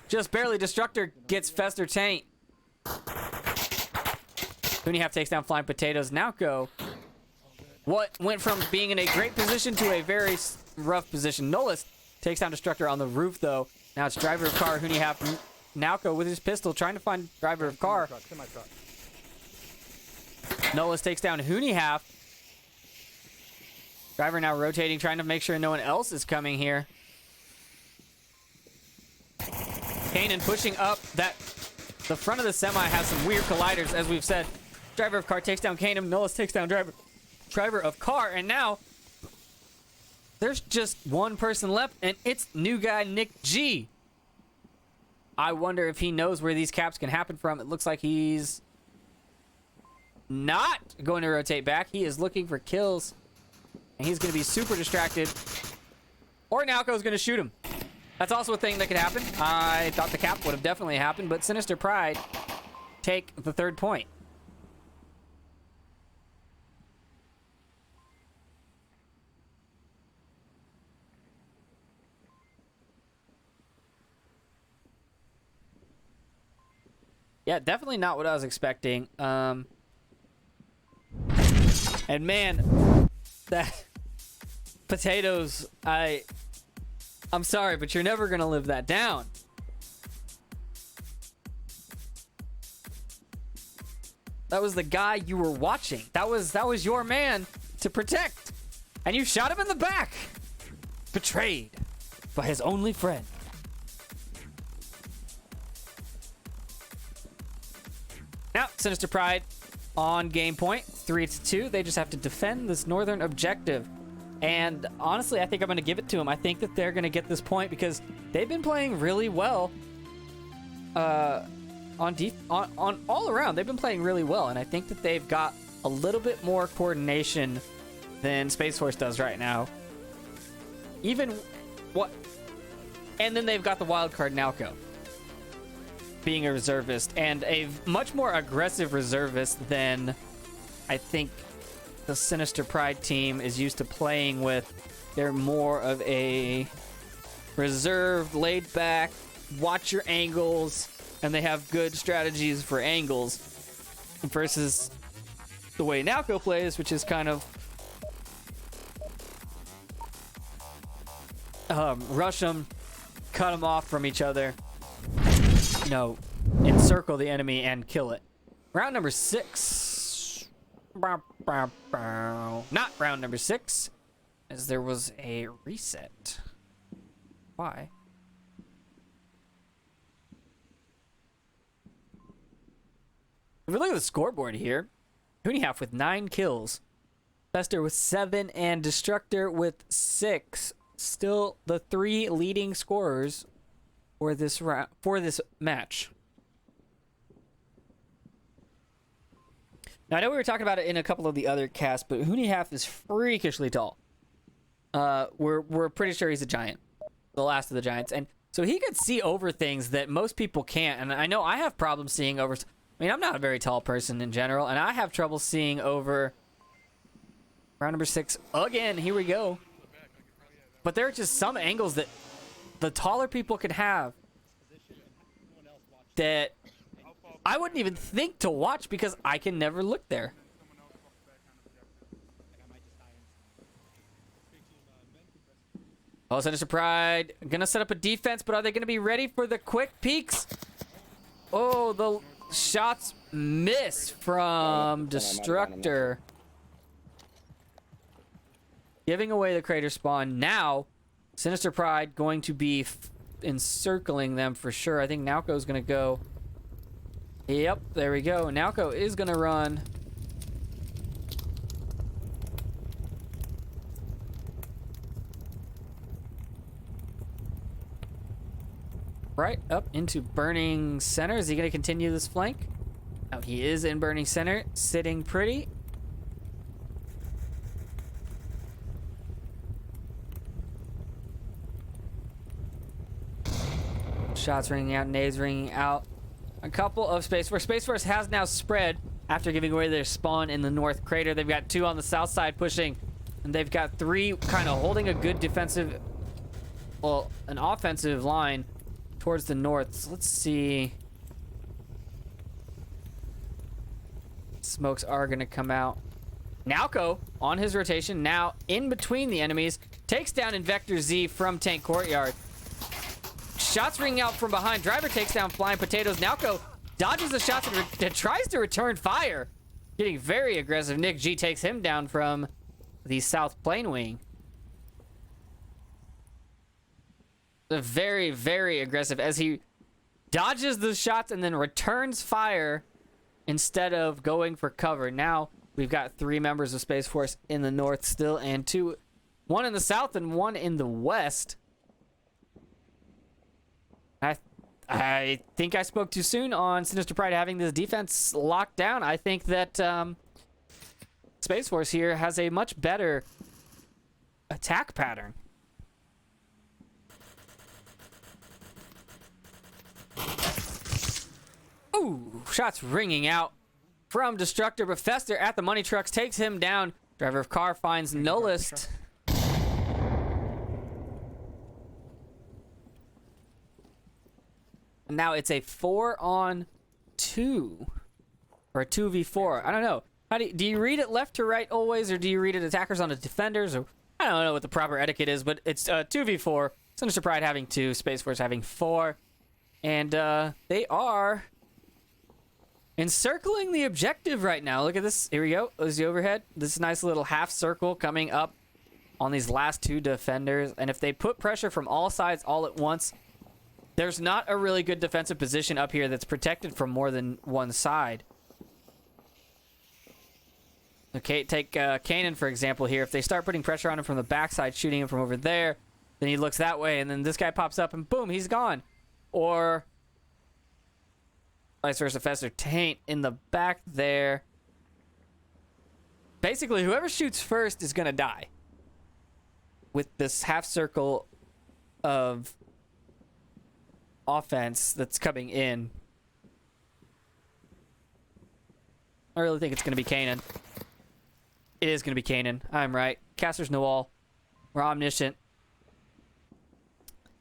Just barely. Destructor gets Fester Taint. Hoonihap takes down Flying Potatoes. Nalco, what went from being in a great position to a very rough position. Nolus takes down Destructor on the roof, though. Now it's driver of car. Hoonihap, Nalco with his pistol trying to find driver of car. Semi-truck. Nolus takes down Hoonihap. Driver now rotating, trying to make sure no one else is coming here. Kanan pushing up. The front of the semi has some weird colliders, as we've said. Driver of car takes down Kanan. Nolus takes down driver. driver of car, and now there's just one person left, and it's new guy Nick G. I wonder if he knows where these caps can happen from. It looks like he's not going to rotate back. He is looking for kills, and he's going to be super distracted. Or Nalco's going to shoot him. That's also a thing that could happen. I thought the cap would have definitely happened, but Sinister Pride take the 3rd point. Yeah, definitely not what I was expecting. And man, that potatoes, I'm sorry, but you're never gonna live that down. That was the guy you were watching. That was your man to protect. And you shot him in the back. Betrayed by his only friend. Now, Sinister Pride on game point, 3-2. They just have to defend this northern objective. And honestly, I think I'm going to give it to them. I think that they're going to get this point because they've been playing really well on all around. They've been playing really well, and I think that they've got a little bit more coordination than SpaceForce does right now. And then they've got the wild card Nalco being a reservist, and a much more aggressive reservist than I think the Sinister Pride team is used to playing with. They're more of a reserved, laid back, watch your angles, and they have good strategies for angles versus the way Nalco plays, which is kind of rush them, cut them off from each other, encircle the enemy and kill it. Round number 6. Not round number 6, as there was a reset. Why? If we look at the scoreboard here, Hooneyhalf with 9 kills, Fester with 7, and Destructor with 6. Still the 3 leading scorers for this match. Now, I know we were talking about it in a couple of the other casts, but Hooneyhalf is freakishly tall. We're pretty sure he's a giant, the last of the giants, and so he could see over things that most people can't. And I know I have problems seeing over. I mean, I'm not a very tall person in general, and I have trouble seeing over. Round number 6 again. Here we go. But there are just some angles that the taller people could have that I wouldn't even think to watch because I can never look there. Oh, Sinister Pride gonna set up a defense, but are they gonna be ready for the quick peeks? Oh, the shots miss from Destructor. Giving away the crater spawn. Now, Sinister Pride going to be encircling them for sure. I think Nalco's gonna go. Yep, there we go. Nalco is gonna run. Right up into Burning Center. Is he gonna continue this flank? Oh, he is in Burning Center, sitting pretty. Shots ringing out, nades ringing out. A couple of SpaceForce. SpaceForce has now spread after giving away their spawn in the north crater. They've got 2 on the south side pushing, and they've got 3 kind of holding a good defensive, well, an offensive line towards the north. So let's see. Smokes are going to come out. Nalco on his rotation, now in between the enemies, takes down Invector Z from Tank Courtyard. Shots ringing out from behind. Driver takes down Flying Potatoes. Nalco dodges the shots and tries to return fire. Getting very aggressive. Nick G takes him down from the south plane wing. Very, very aggressive as he dodges the shots and then returns fire instead of going for cover. Now, We've got 3 members of Space Force in the north still, and 2, 1 in the south and 1 in the west. I think I spoke too soon on Sinister Pride having this defense locked down. I think that Space Force here has a much better attack pattern. Ooh, shots ringing out from Destructor, but Fester at the money trucks takes him down. Driver of car finds Nullist. Now it's a 4-on-2 or a 2v4. I don't know. How do you read it left to right always, or do you read it attackers on the defenders? Or I don't know what the proper etiquette is, but it's 2v4. Sinister Pride having 2, Space Force having 4, and they are encircling the objective right now. Look at this. Here we go. There's the overhead. This nice little half circle coming up on these last 2 defenders, and if they put pressure from all sides all at once, there's not a really good defensive position up here that's protected from more than one side. Okay, take Kanan, for example, here. If they start putting pressure on him from the backside, shooting him from over there, then he looks that way, and then this guy pops up, and boom, he's gone. Or vice versa, Fester Taint in the back there. Basically, whoever shoots first is going to die with this half circle of offense that's coming in. I really think it's going to be Kanan. It is going to be Kanan. I'm right. Casters know all. We're omniscient.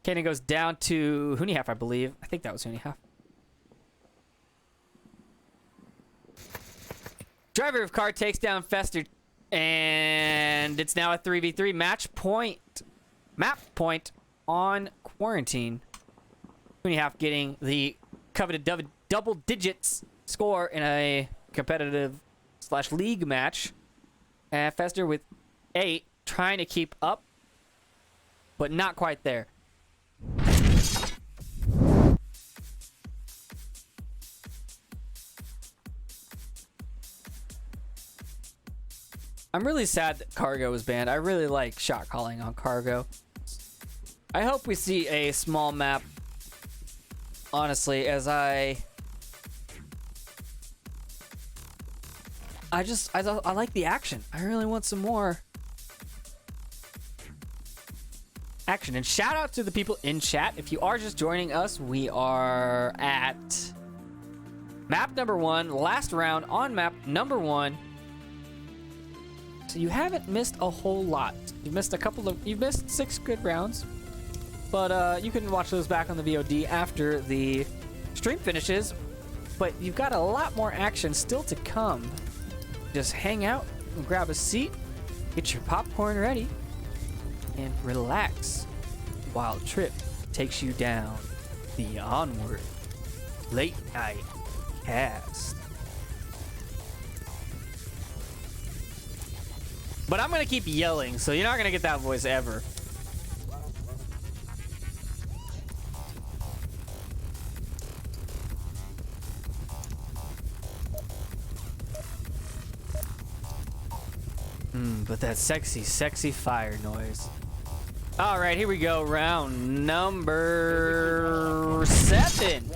Kanan goes down to Hunihaf, I believe. I think that was Hunihaf. Driver of car takes down Fester, and it's now a 3v3 match point. Map point on Quarantine. Hunihaf getting the coveted double digits score in a competitive / league match. And Fester with 8, trying to keep up, but not quite there. I'm really sad that Cargo was banned. I really like shot calling on Cargo. I hope we see a small map, honestly, as I like the action. I really want some more action. And shout out to the people in chat. If you are just joining us, we are at map number 1, last round on map number 1. So you haven't missed a whole lot. You've missed 6 good rounds. But you can watch those back on the VOD after the stream finishes. But you've got a lot more action still to come. Just hang out and grab a seat, get your popcorn ready, and relax while Trip takes you down the Onward late night cast. But I'm gonna keep yelling, so you're not gonna get that voice ever. But that sexy, sexy fire noise. All right, here we go. Round number 7.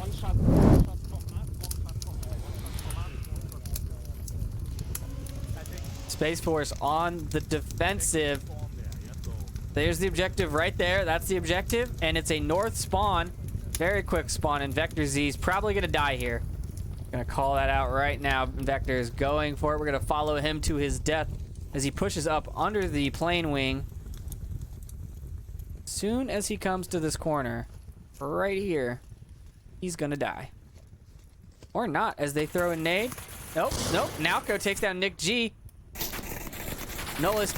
Space Force on the defensive. There's the objective right there. That's the objective, and it's a north spawn. Very quick spawn, and Vector Z's probably gonna die here. Gonna call that out right now. Vector is going for it. We're gonna follow him to his death as he pushes up under the plane wing. Soon as he comes to this corner, right here, he's gonna die. Or not, as they throw a nade. Nope. Nalco takes down Nick G. Nolus.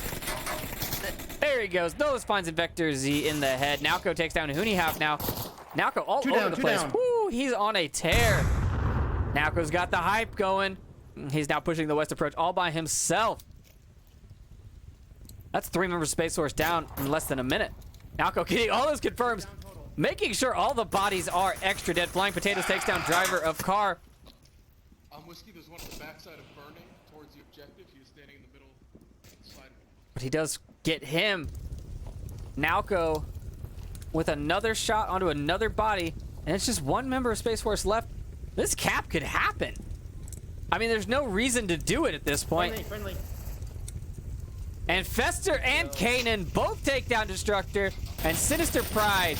There he goes. Nolus finds Vector Z in the head. Nalco takes down Hunihaf now. Nalco all over the place. Woo, he's on a tear. Nalco's got the hype going. He's now pushing the west approach all by himself. That's 3 members of Space Force down in less than a minute. Nalco getting all those confirms, making sure all the bodies are extra dead. Flying Potatoes takes down driver of car. Whiskey, there's one on the backside of Burning towards the objective. But he does get him. Nalco with another shot onto another body. And it's just one member of Space Force left. This cap could happen. I mean, there's no reason to do it at this point. Friendly. And Fester and Kanan both take down Destructor. And Sinister Pride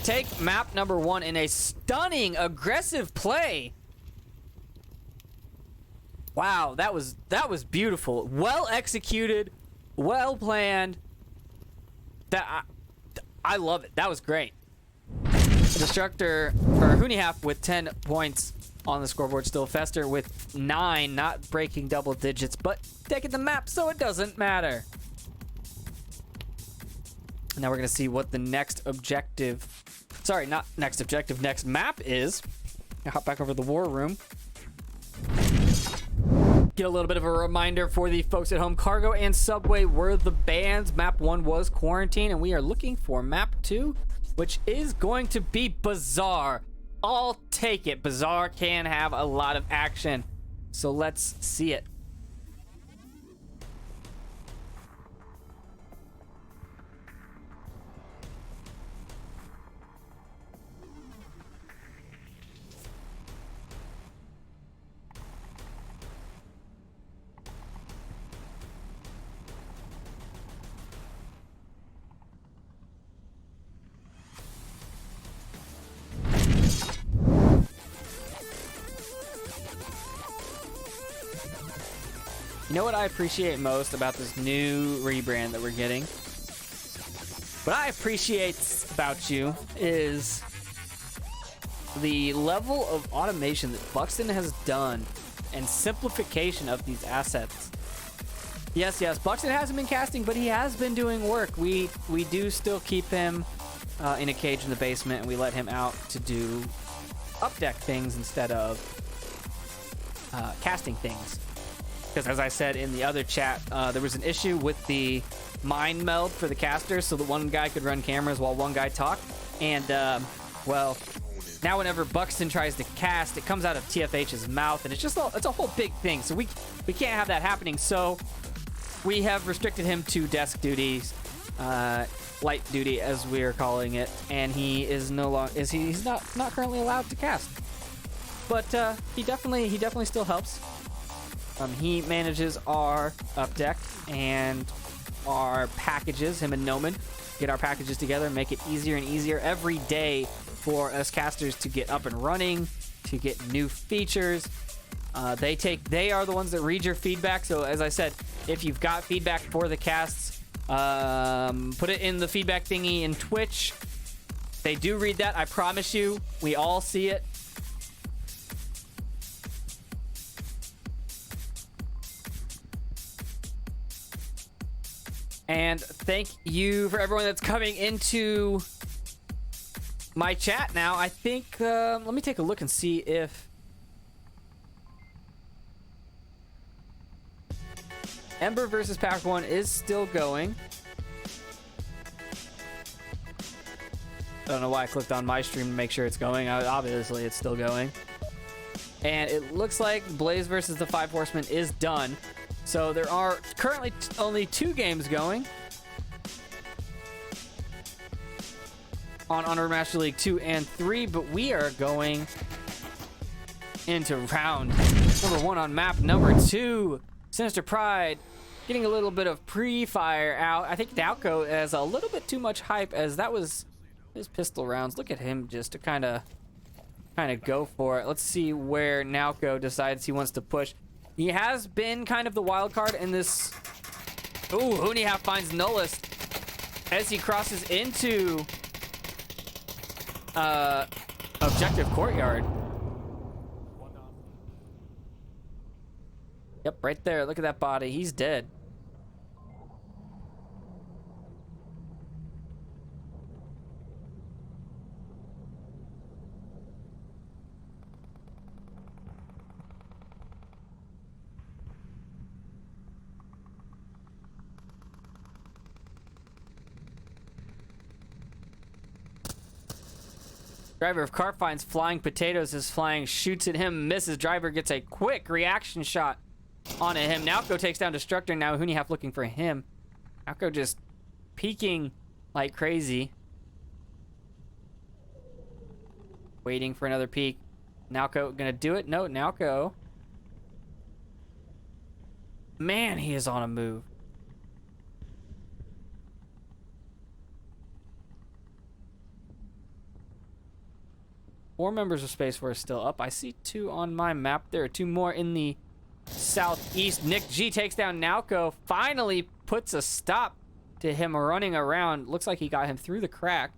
take map number 1 in a stunning, aggressive play. Wow, that was beautiful. Well executed, well planned. I love it. That was great. Destructor, or Hooneyhalf with 10 points on the scoreboard still. Fester with 9, not breaking double digits, but taking the map, so it doesn't matter. Now we're going to see what the next objective, sorry, not next objective, next map is. I'll hop back over to the war room. Get a little bit of a reminder for the folks at home. Cargo and Subway were the bans. Map 1 was Quarantine, and we are looking for map 2, which is going to be Bazaar. I'll take it. Bazaar can have a lot of action, so let's see it. You know what I appreciate most about this new rebrand that we're getting? What I appreciate about you is the level of automation that Buxton has done and simplification of these assets. Yes, Buxton hasn't been casting, but he has been doing work. We do still keep him in a cage in the basement, and we let him out to do up deck things instead of casting things. Because as I said in the other chat, there was an issue with the mind meld for the casters, so that one guy could run cameras while one guy talked. And, well, now whenever Buxton tries to cast, it comes out of TFH's mouth, and it's a whole big thing. So we can't have that happening. So we have restricted him to desk duties, light duty as we are calling it, and he is no longer he's not currently allowed to cast. But he definitely still helps. He manages our up deck and our packages. Him and Noman get our packages together and make it easier and easier every day for us casters to get up and running, to get new features. They are the ones that read your feedback. So as I said, if you've got feedback for the casts, put it in the feedback thingy in Twitch. They do read that. I promise you. We all see it. And thank you for everyone that's coming into my chat now. I think, let me take a look and see if Ember versus Pack 1 is still going. I don't know why I clicked on my stream to make sure it's going. Obviously, it's still going. And it looks like Blaze versus the Five Horsemen is done. So there are currently only 2 games going on Onward Master League 2 and 3, but we are going into round number 1 on map number 2. Sinister Pride getting a little bit of pre-fire out. I think Dalco has a little bit too much hype, as that was his pistol rounds. Look at him just to kind of go for it. Let's see where Nalco decides he wants to push. He has been kind of the wild card in this. Ooh, Hooneyhalf finds Nullist as he crosses into objective courtyard. Yep, right there. Look at that body. He's dead. Driver of car finds flying potatoes as flying shoots at him, misses. Driver gets a quick reaction shot onto him. Nalco takes down Destructor. Now Hooneyhalf looking for him. Alco just peeking like crazy. Waiting for another peek. Nalco gonna do it? No, Nalco. Man, he is on a move. Four members of SpaceForce still up. I see 2 on my map. There are 2 more in the southeast. Nick G takes down Nalco. Finally puts a stop to him running around. Looks like he got him through the crack.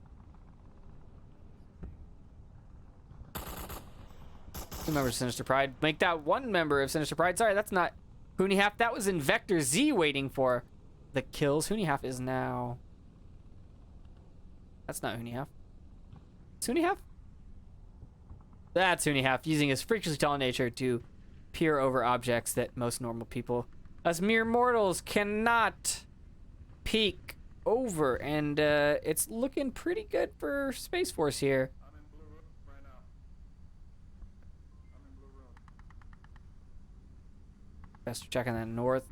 2 members of Sinister Pride. Make that 1 member of Sinister Pride. Sorry, that's not Hooney Half. That was Invector Z waiting for the kills. Hooney Half is now... That's not Hooney Half. It's Hooney Half? That's Hooney Half, using his freakishly tall nature to peer over objects that most normal people, us mere mortals, cannot peek over. And it's looking pretty good for SpaceForce here. I'm in blue room right now. I'm in blue room. Best checking that north.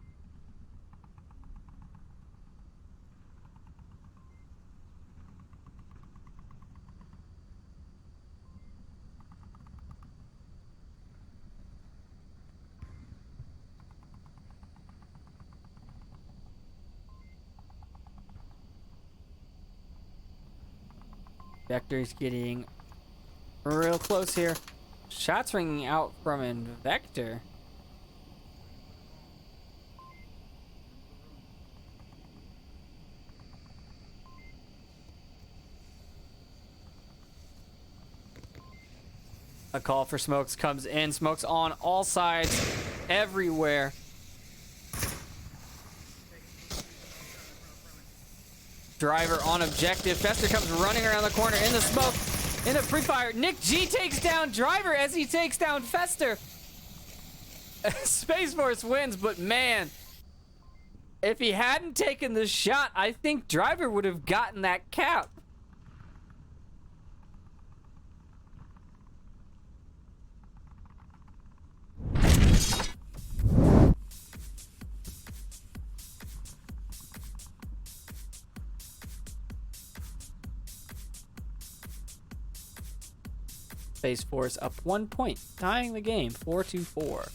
Vector's getting real close here. Shots ringing out from Invector. A call for Smokes comes in. Smokes on all sides, everywhere. Driver on objective. Fester comes running around the corner in the smoke, in the pre-fire. Nick G takes down Driver as he takes down Fester. SpaceForce wins, but man, if he hadn't taken the shot, I think Driver would have gotten that cap. SpaceForce up 1 point, tying the game 4-4.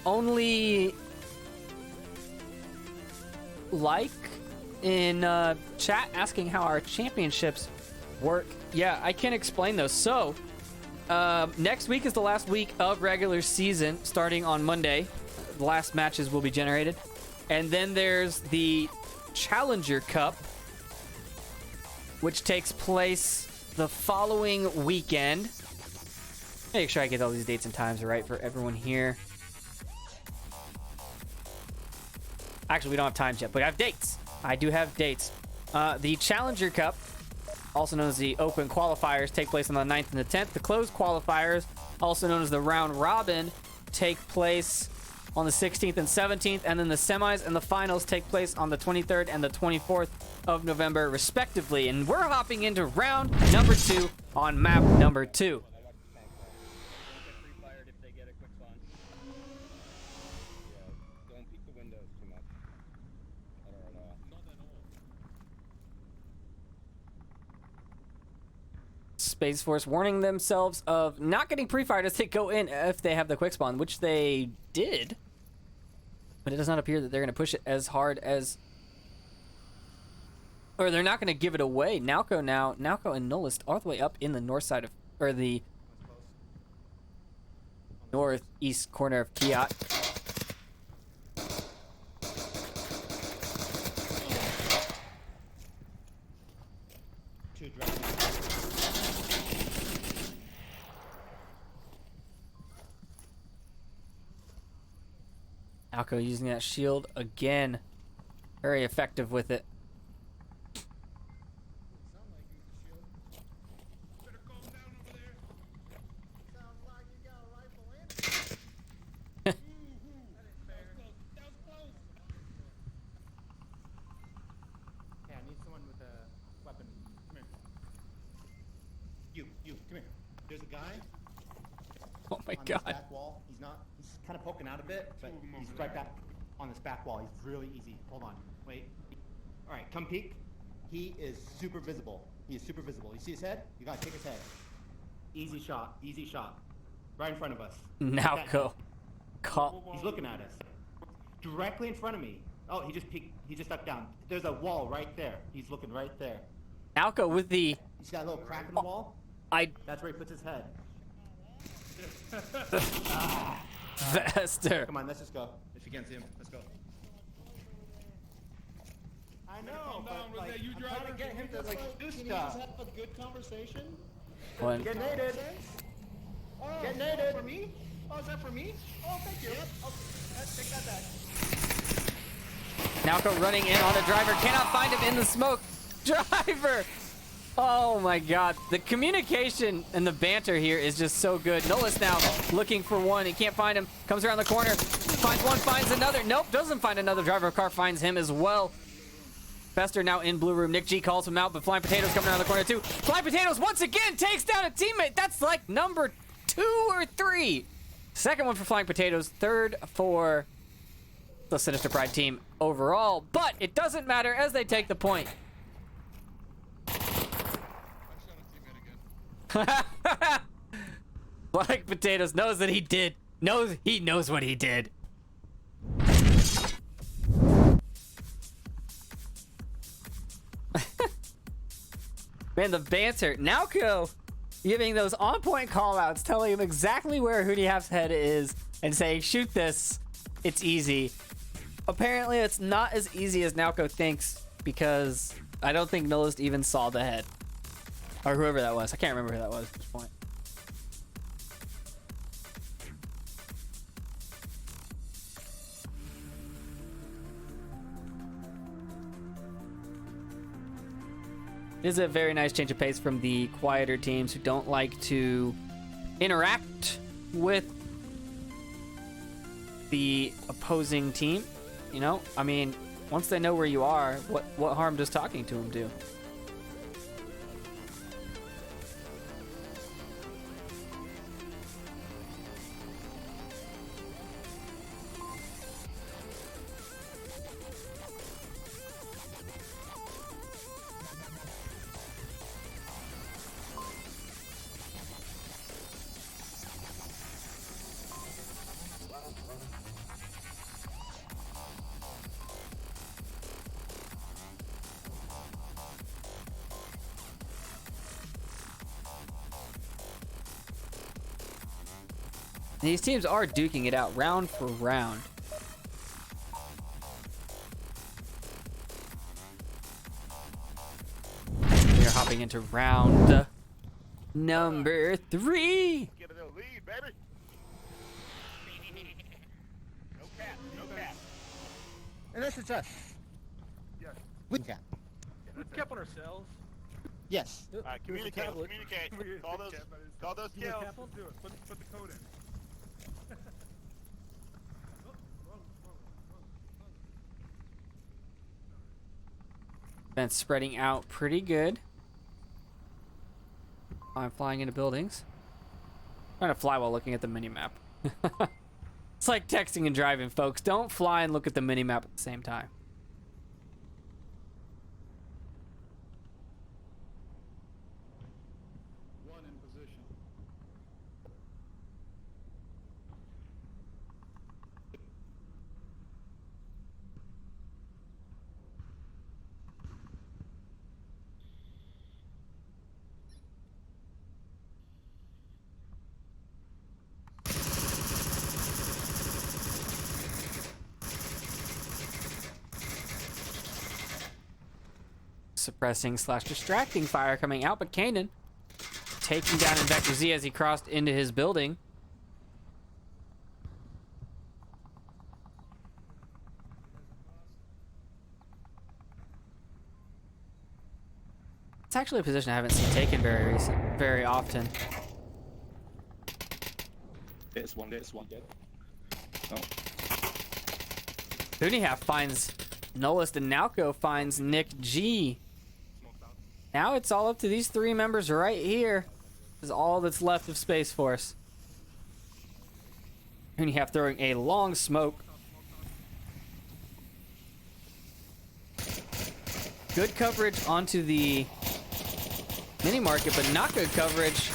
Only like in chat asking how our championships work. Yeah, I can explain those. So next week is the last week of regular season, starting on Monday. The last matches will be generated, and then there's the Challenger Cup, which takes place the following weekend. Make sure I get all these dates and times right for everyone here. Actually, we don't have times yet, but I have dates. I do have dates. The Challenger Cup, also known as the Open Qualifiers, take place on the 9th and the 10th. The Closed Qualifiers, also known as the Round Robin, take place on the 16th and 17th. And then the semis and the finals take place on the 23rd and the 24th of November, respectively. And we're hopping into round number 2 on map number 2. SpaceForce warning themselves of not getting pre-fired as they go in if they have the quick spawn, which they did. But it does not appear that they're going to push it as hard as... Or they're not going to give it away. Nalco now. Nalco and Nullist all the way up in the north side of... Or the northeast corner of Kiat. Alco using that shield again. Very effective with it. There's a guy Oh my on this god. back wall. He's kind of poking out a bit, but he's right back on this back wall. He's really easy. Hold on. Wait. All right, come peek. He is super visible. He is super visible. You see his head? You gotta take his head. Easy shot. Easy shot. Right in front of us. Now go. Call. He's looking at us. Directly in front of me. Oh, he just peeked. He just ducked down. There's a wall right there. He's looking right there. Alco with the He's got a little crack in the wall. That's where he puts his head. Vester. Come on, let's just go. If you can't see him, let's go. I know, Calm down, but was like, that you, I'm trying to driver? get him to like do stuff. Have a good conversation. One. Get naded. Get naded. For me? Oh, is that for me? Oh, thank you. Oh, take that back. Nalco running in on a driver. Cannot find him in the smoke. Driver. Oh my god. The communication and the banter here is just so good. Nolus now looking for one. He can't find him. Comes around the corner. Finds one. Finds another. Nope. Doesn't find another. Driver car finds him as well. Fester now in blue room. Nick G calls him out, but Flying Potatoes coming around the corner too. Flying Potatoes once again takes down a teammate. That's like number 2 or 3. Second one for Flying Potatoes. Third for the Sinister Pride team overall. But it doesn't matter as they take the point. I shot a teammate again. Flying Potatoes knows that he did. He knows what he did. Man, the banter. Nalco giving those on-point call-outs, telling him exactly where Hootie Half's head is, and saying, shoot this. It's easy. Apparently, it's not as easy as Nalco thinks, because I don't think Nolist even saw the head. Or whoever that was. I can't remember who that was at this point. It is a very nice change of pace from the quieter teams who don't like to interact with the opposing team. You know, I mean, once they know where you are, what harm does talking to them do? These teams are duking it out round for round. We are hopping into round number 3. Get a little lead, baby. No cap, no cap. And this is us. Yes. With cap. We've kept on ourselves. Yes. All right, communicate, communicate. Call those Do you kills. have capitals? Do it. Put the code in. Been spreading out pretty good. I'm flying into buildings. Trying to fly while looking at the minimap. It's like texting and driving, folks. Don't fly and look at the minimap at the same time. One in position. Suppressing / distracting fire coming out, but Kanan taking down Invector Z as he crossed into his building. It's actually a position I haven't seen taken very often. There's one dead. Oh. Hootie Half finds Nolist, and Nalco finds Nick G. Now it's all up to these 3 members right here. is all that's left of SpaceForce. And you have throwing a long smoke. Good coverage onto the mini market, but not good coverage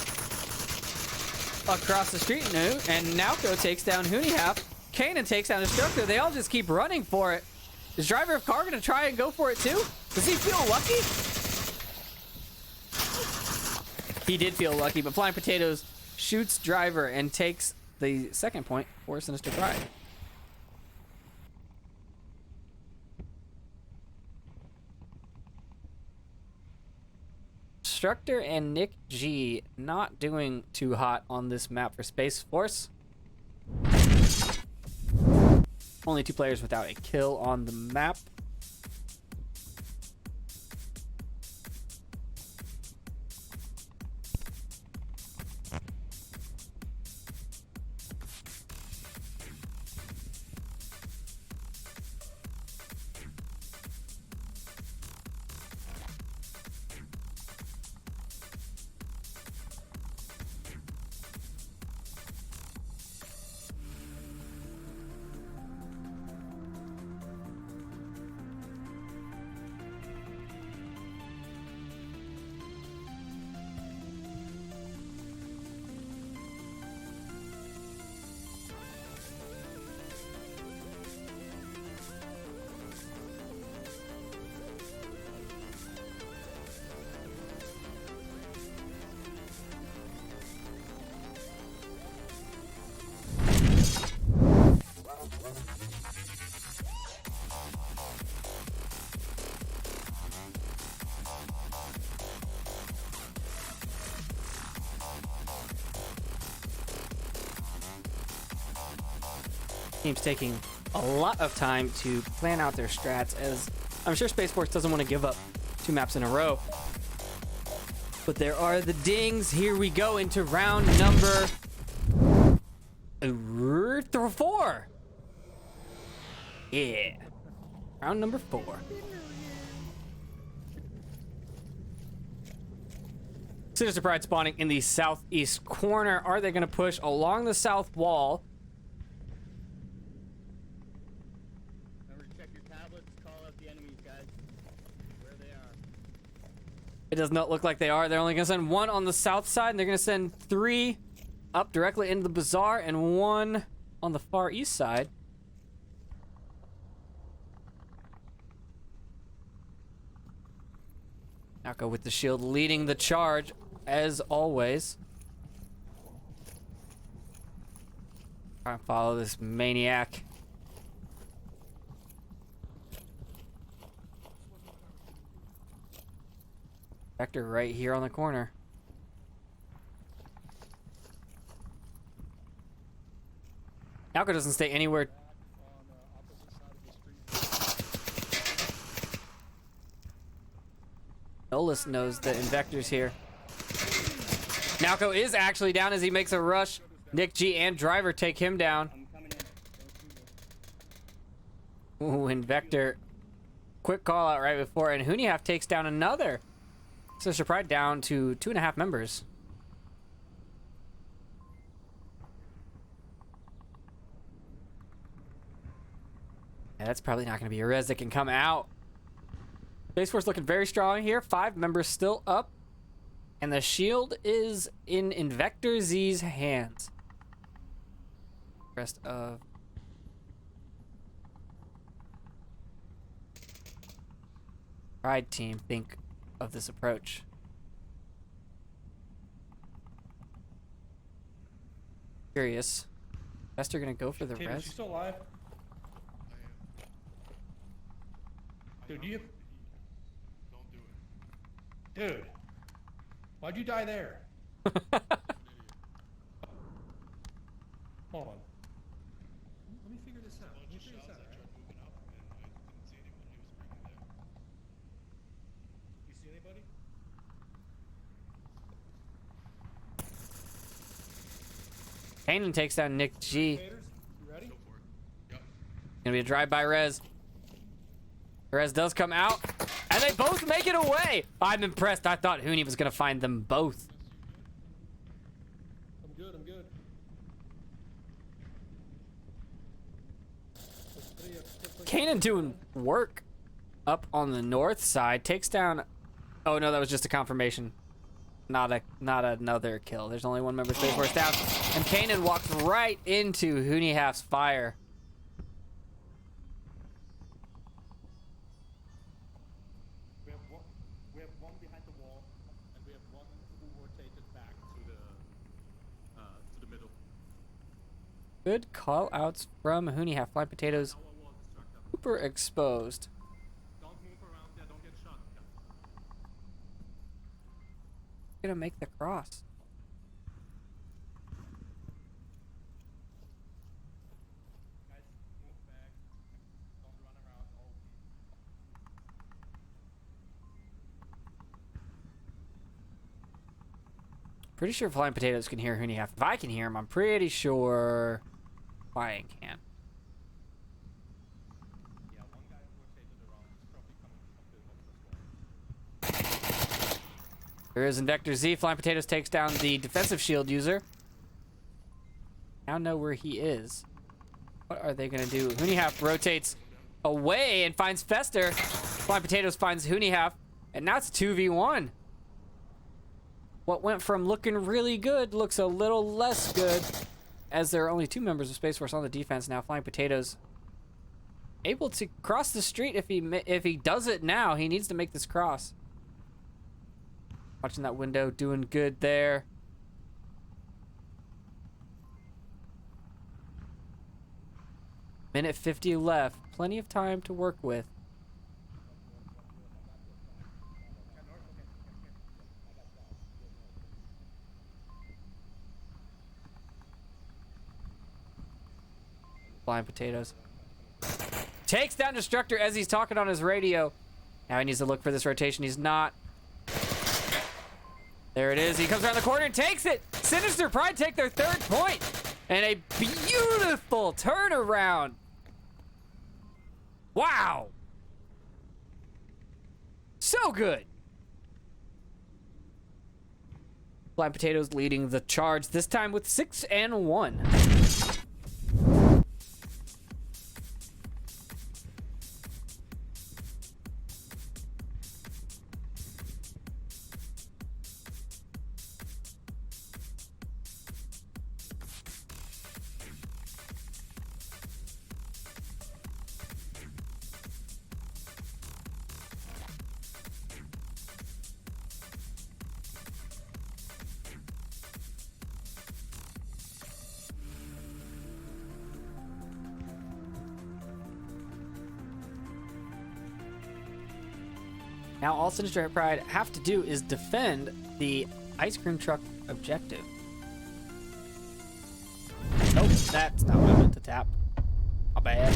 across the street. And Nowco takes down Hooneyhalf. Kanan takes down Destructor. They all just keep running for it. Is Driver of Car gonna try and go for it too? Does he feel lucky? He did feel lucky, but Flying Potatoes shoots Driver and takes the second point for Sinister Pride. Destructor and Nick G not doing too hot on this map for SpaceForce. Only 2 players without a kill on the map. Team's taking a lot of time to plan out their strats, as I'm sure SpaceForce doesn't want to give up 2 maps in a row. But there are the dings. Here we go into round number 4. Yeah. Round number 4. Sinister Pride spawning in the southeast corner. Are they going to push along the south wall? It does not look like they are. They're only going to send 1 on the south side, and they're going to send 3 up directly into the bazaar and 1 on the far east side. Nowco with the shield leading the charge, as always. Try and follow this maniac. Vector right here on the corner. Nowco doesn't stay anywhere. Nolis knows that Invector's here. Nowco is actually down as he makes a rush. Nick G and Driver take him down. Ooh, Invector. Quick call out right before, and Hooneyhalf takes down another. Sinister Pride down to 2.5 members. Yeah, that's probably not going to be a res that can come out. SpaceForce looking very strong here. 5 members still up. And the shield is in Invector Z's hands. Rest of... Pride team think of this approach. Curious. Bester gonna go for the Tatum, is res? she still alive? Dude, do you... Don't do it. Dude. Why'd you die there? Hold on. Let me figure this out. Let me figure this out. You see anybody? Kanan takes down Nick G. Invaders, you ready? Go for it. Yep. Gonna be a drive-by res. The res does come out, and they both make it away. I'm impressed. I thought Hooney was gonna find them both. Kanan doing work up on the north side. Takes down... Oh, no, that was just a confirmation. Not another kill. There's only one member of SpaceForce down. And Kanan walks right into Hooneyhalf's fire. We have one behind the wall, and we have one who rotated back to the middle. Good call outs from Hooneyhalf. Flying Potatoes super exposed. Don't move around there, don't get shot. Gonna make the cross. Guys, move back. Don't run around all Pretty sure Flying Potatoes can hear Hooneyhalf. If I can hear him, I'm pretty sure Ryan can. Yeah, one guy rotated around. He's probably coming up the north as well. There is Invector Z. Flying Potatoes takes down the defensive shield user. Now know where he is. What are they gonna do? Hooneyhalf rotates away and finds Fester. Flying Potatoes finds Hooneyhalf, and now it's 2v1. What went from looking really good looks a little less good, as there are only 2 members of SpaceForce on the defense now. Flying Potatoes able to cross the street. If he does it now, he needs to make this cross. Watching that window, doing good there. Minute 50 left. Plenty of time to work with. Flying Potatoes takes down Destructor as he's talking on his radio. Now he needs to look for this rotation. He's not. There it is. He comes around the corner and takes it. Sinister Pride take their 3rd point. And a beautiful turnaround. Wow. So good. Flying Potatoes leading the charge, this time with 6-1. Now all Sinister Pride have to do is defend the ice cream truck objective. Nope, that's not what I meant to tap. My bad.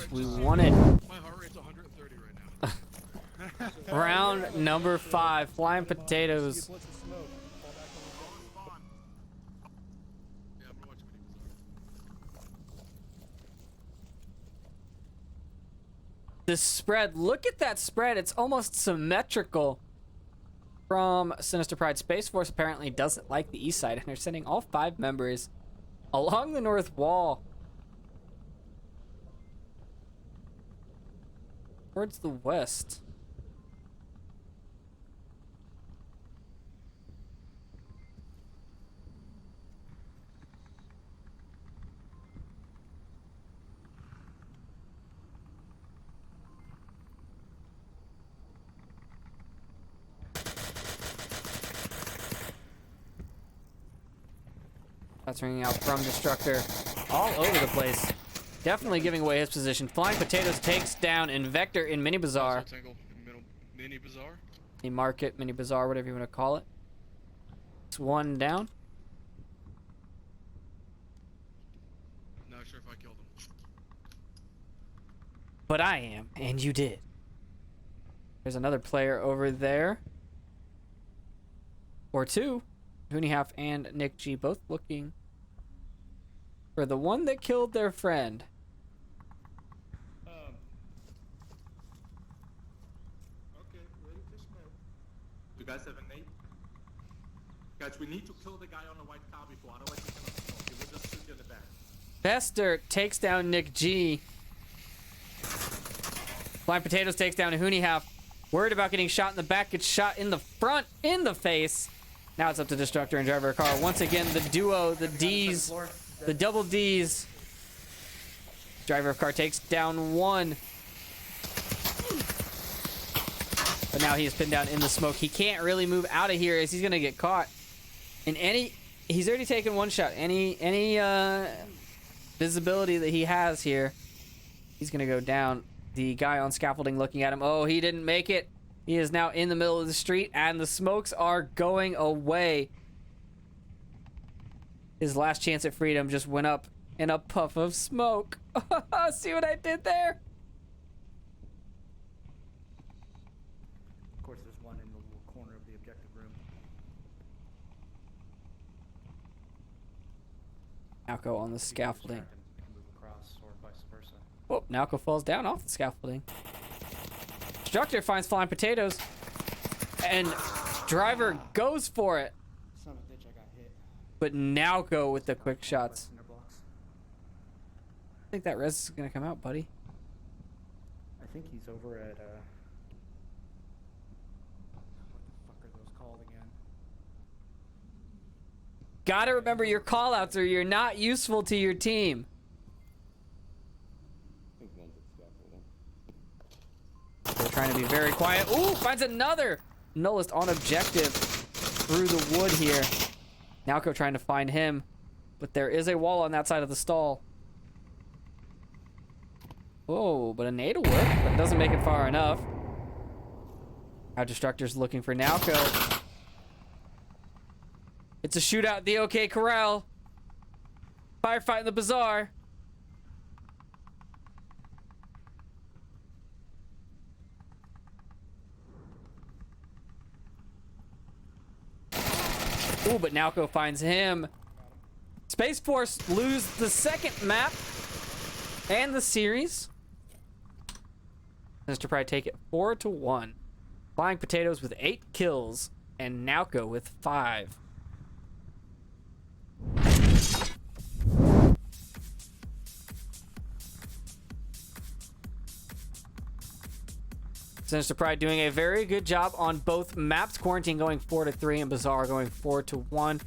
We won it. My heart rate's 130 right now. Round number 5, Flying Potatoes. Yeah, I'm gonna watch Video The spread, look at that spread. It's almost symmetrical from Sinister Pride. SpaceForce apparently doesn't like the east side, and they're sending all 5 members along the north wall towards the west. That's ringing out from Destructor all over the place. Definitely giving away his position. Flying Potatoes takes down Invector in Mini Bazaar. Assault Tangle in middle, Mini Bazaar. Mini Market, Mini Bazaar, whatever you want to call it. It's one down. Not sure if I killed him. But I am, and you did. There's another player over there. Or two. Hooney Half and Nick G both looking for the one that killed their friend. Okay, ready to smoke. You guys have an nade? Guys, we need to kill the guy on the white car before, otherwise we cannot smoke. He will just shoot you in the back. Fester takes down Nick G. Flying Potatoes takes down Hooney Half. Worried about getting shot in the back, gets shot in the front, in the face. Now it's up to Destructor and Driver of Car. Once again, the duo, the D's, the double D's. Driver of Car takes down one. But now he is pinned down in the smoke. He can't really move out of here as he's going to get caught. He's already taken one shot. Any visibility that he has here, he's going to go down. The guy on scaffolding looking at him. Oh, he didn't make it. He is now in the middle of the street, and the smokes are going away. His last chance at freedom just went up in a puff of smoke. See what I did there? Of course, there's one in the little corner of the objective room. Nalco on the scaffolding. We can move across, or vice versa. Oh, Nalco falls down off the scaffolding. Destructor finds Flying Potatoes, and Driver goes for it. Son of a bitch, I got hit. But Nalco with the quick shots. Cinder blocks. I think that res is gonna come out, buddy. I think he's over at, what the fuck are those called again? Gotta remember your callouts or you're not useful to your team. They're trying to be very quiet. Ooh, finds another nullist on objective through the wood here. Nalco trying to find him, but there is a wall on that side of the stall. Whoa, but a nade will work, but it doesn't make it far enough. Now Destructor's looking for Nalco. It's a shootout at the OK Corral. Firefight in the bazaar. Ooh, but Nalco finds him. SpaceForce lose the second map and the series. Sinister Pride take it 4-1. Flying Potatoes with 8 kills and Nalco with 5. Sinister Pride doing a very good job on both maps. Quarantine going 4-3 and Bazaar going 4-1.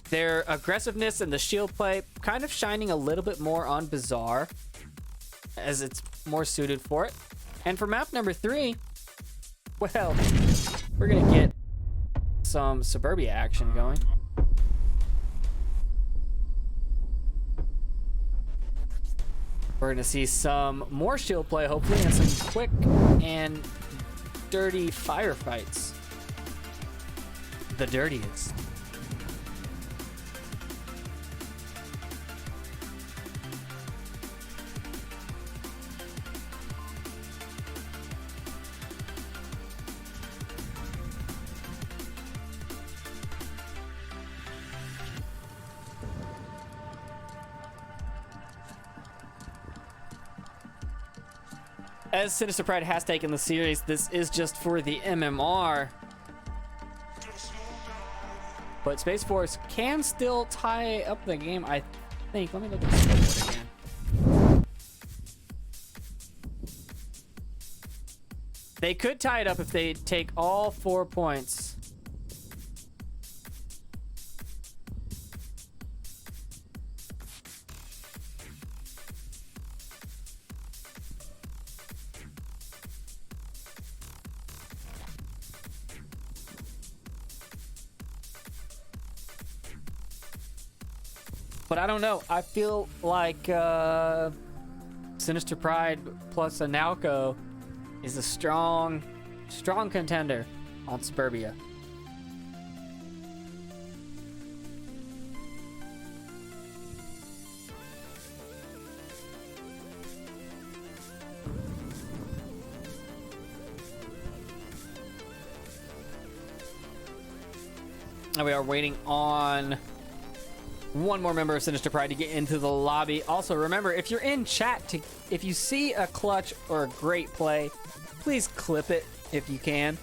Their aggressiveness and the shield play kind of shining a little bit more on Bazaar as it's more suited for it. And for map number 3, well, we're gonna get some suburbia action going. We're gonna see some more shield play, hopefully, and some quick and dirty firefights. The dirtiest. As Sinister Pride has taken the series, this is just for the MMR. But SpaceForce can still tie up the game, I think. Let me look at the scoreboard again. They could tie it up if they take all 4 points. But I don't know. I feel like Sinister Pride plus a Nalco is a strong contender on Suburbia. And we are waiting on one more member of Sinister Pride to get into the lobby. Also, remember, if you're in chat, if you see a clutch or a great play, please clip it if you can.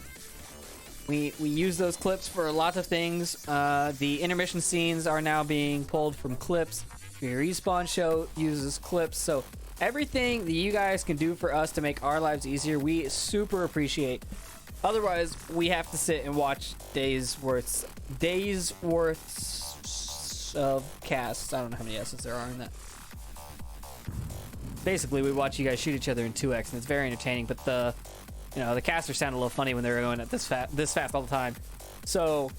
We use those clips for lots of things. The intermission scenes are now being pulled from clips. The Respawn show uses clips. So everything that you guys can do for us to make our lives easier, we super appreciate. Otherwise, we have to sit and watch days worth of casts. I don't know how many S's there are in that. Basically, we watch you guys shoot each other in 2x, and it's very entertaining. But the casters sound a little funny when they're going at this fast all the time. So,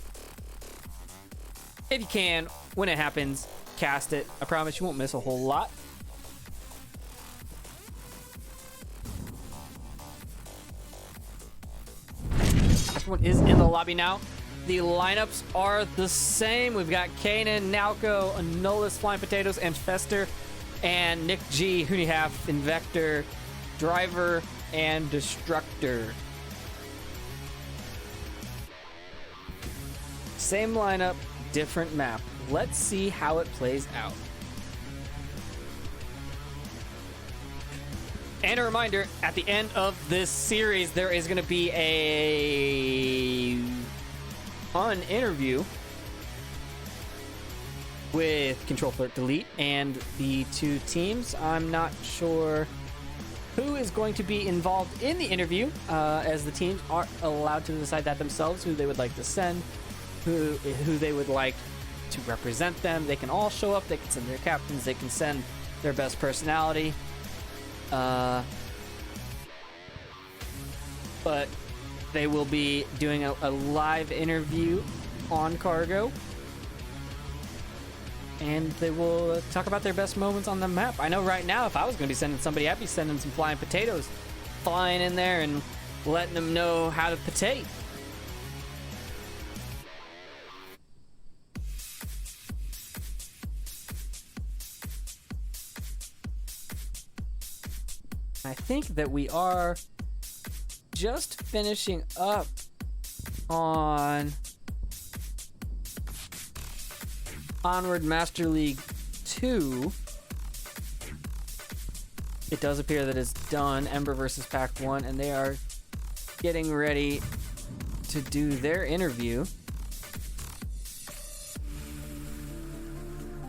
if you can, when it happens, cast it. I promise you won't miss a whole lot. Everyone is in the lobby now. The lineups are the same. We've got Kanan, Nalco, Anolis, Flying Potatoes, and Fester, and Nick G, who you have, Invector, Driver, and Destructor. Same lineup, different map. Let's see how it plays out. And a reminder, at the end of this series, there is going to be an interview with Control Flirt Delete and the two teams. I'm not sure who is going to be involved in the interview, as the teams are allowed to decide that themselves, who they would like to send, who they would like to represent them. They can all show up. They can send their captains. They can send their best personality. But they will be doing a live interview on Cargo, and they will talk about their best moments on the map. I know right now, if I was going to be sending somebody, I'd be sending some Flying Potatoes, flying in there and letting them know how to potate. I think that we are just finishing up on Onward Master League 2. It does appear that it's done, Ember versus Pack 1, and they are getting ready to do their interview.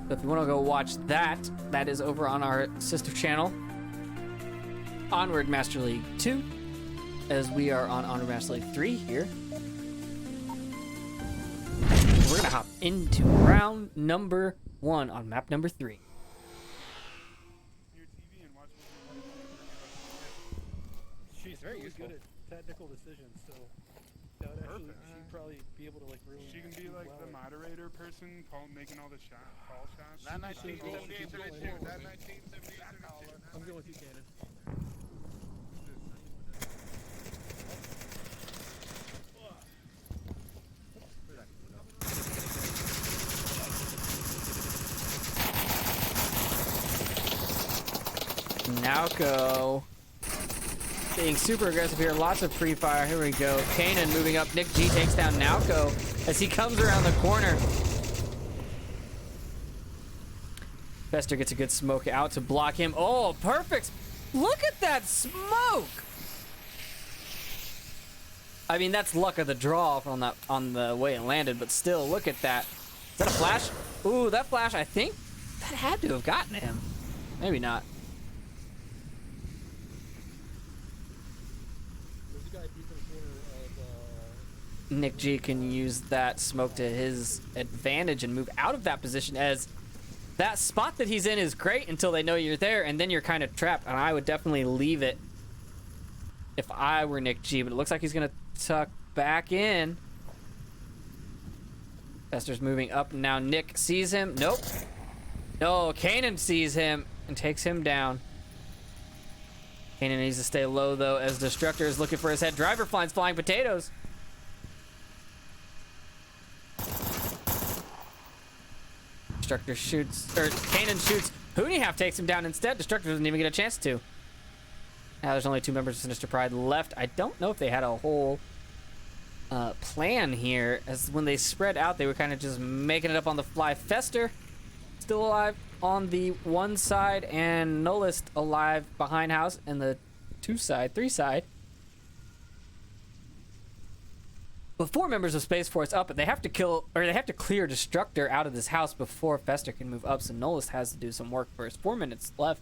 So if you want to go watch that, that is over on our sister channel, Onward Master League 2, as we are on Onward Master League 3 here. We're gonna hop into round number 1 on map number 3. She's very good at technical decisions, so that would actually, she'd probably be able to like really. She can be like the moderator person, making all the call shots. That 1978. That 1978. I'm going with you, Cannon. Nalco being super aggressive here. Lots of free fire. Here we go. Kanan moving up. Nick G takes down Nalco as he comes around the corner. Fester gets a good smoke out to block him. Oh, perfect. Look at that smoke. I mean, that's luck of the draw from that on the way it landed, but still, look at that. Is that a flash? Ooh, that flash, I think that had to have gotten him. Maybe not. Nick G can use that smoke to his advantage and move out of that position, as that spot that he's in is great until they know you're there, and then you're kind of trapped. And I would definitely leave it if I were Nick G, but it looks like he's gonna tuck back in. Fester's moving up now. Nick sees him. Nope. No, Kanan sees him and takes him down. Kanan needs to stay low, though, as Destructor is looking for his head. Driver finds flying potatoes. Destructor shoots, or Kanan shoots. Hoonie half takes him down instead. Destructor doesn't even get a chance to. Now there's only 2 members of Sinister Pride left. I don't know if they had a whole plan here, as when they spread out, they were kind of just making it up on the fly. Fester still alive on the 1 side, and Nullist alive behind house in the 3 side. But 4 members of SpaceForce up, but they have to clear Destructor out of this house before Fester can move up, so Nullist has to do some work first. 4 minutes left.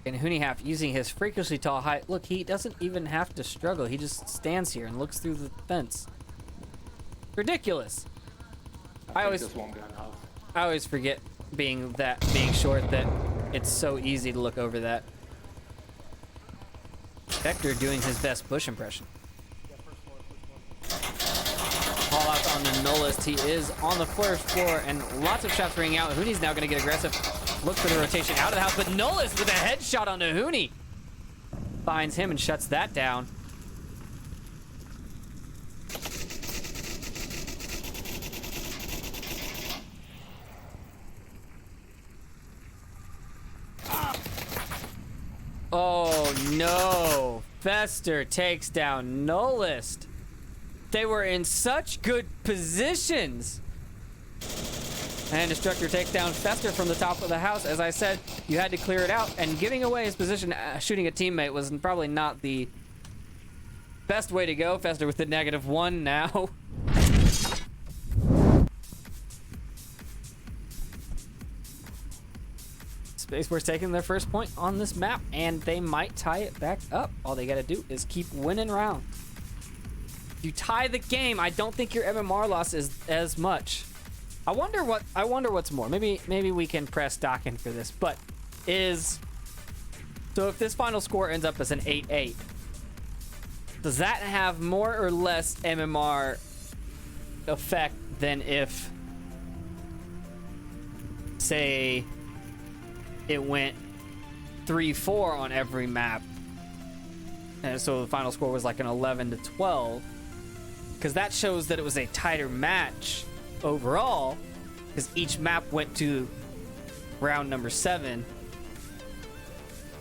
And Hoonie half using his freakishly tall height. Look, he doesn't even have to struggle. He just stands here and looks through the fence. Ridiculous. I always forget being short that it's so easy to look over that. Vector doing his best Bush impression. Call out on the Nullist. He is on the first floor and lots of shots ringing out. Hoonie's now going to get aggressive. Look for the rotation out of the house, but Nullist with a headshot on the Hoonie. Finds him and shuts that down. Oh no. Fester takes down Nullist. They were in such good positions. And Destructor takes down Fester from the top of the house. As I said, you had to clear it out, and giving away his position shooting a teammate was probably not the best way to go. Fester with the -1 now. SpaceForce taking their first point on this map, and they might tie it back up. All they gotta do is keep winning rounds. If you tie the game, I don't think your MMR loss is as much. I wonder what's more. Maybe we can press Dockin for this, but so if this final score ends up as an 8-8, does that have more or less MMR effect than if, say, it went 3-4 on every map, and so the final score was like an 11-12, because that shows that it was a tighter match overall, because each map went to round number 7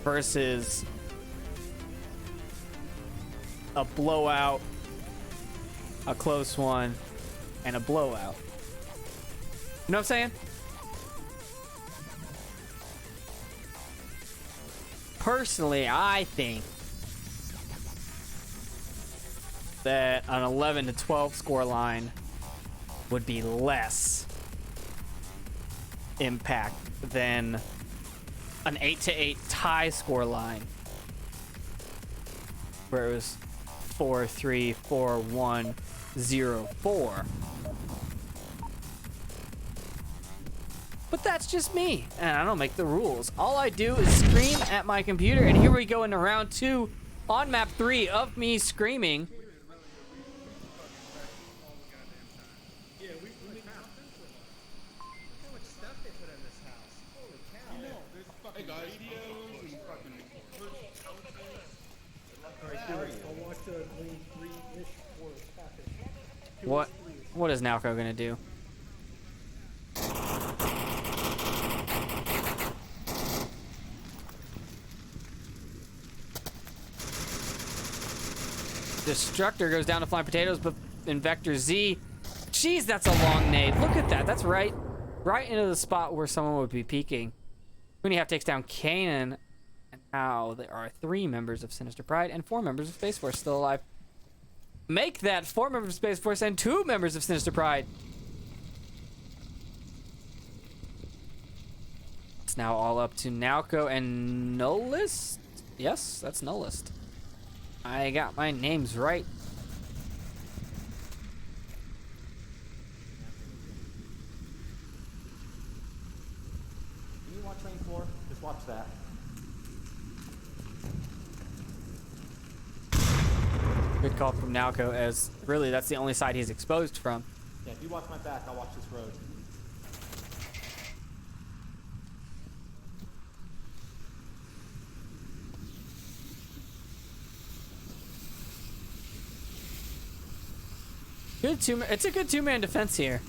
versus a blowout, a close one, and a blowout. You know what I'm saying? Personally, I think that an 11-12 score line would be less impact than an 8-8 tie score line, where it was 4-3, 4-1, 0-4. But that's just me, and I don't make the rules. All I do is scream at my computer, and here we go into round 2 on map 3 of me screaming. What is Nalco gonna do? Destructor goes down to flying potatoes, but in Vector Z, jeez, that's a long nade. Look at that. That's right into the spot where someone would be peeking. Hoonie half takes down Kanan, and now there are 3 members of Sinister Pride and 4 members of SpaceForce still alive. Make that 4 members of SpaceForce and 2 members of Sinister Pride. It's now all up to Nalco and Nullist. Yes, that's Nullist. I got my names right. that. Good call from Nalco, as really that's the only side he's exposed from. Yeah, if you watch my back, I'll watch this road. It's a good two-man defense here.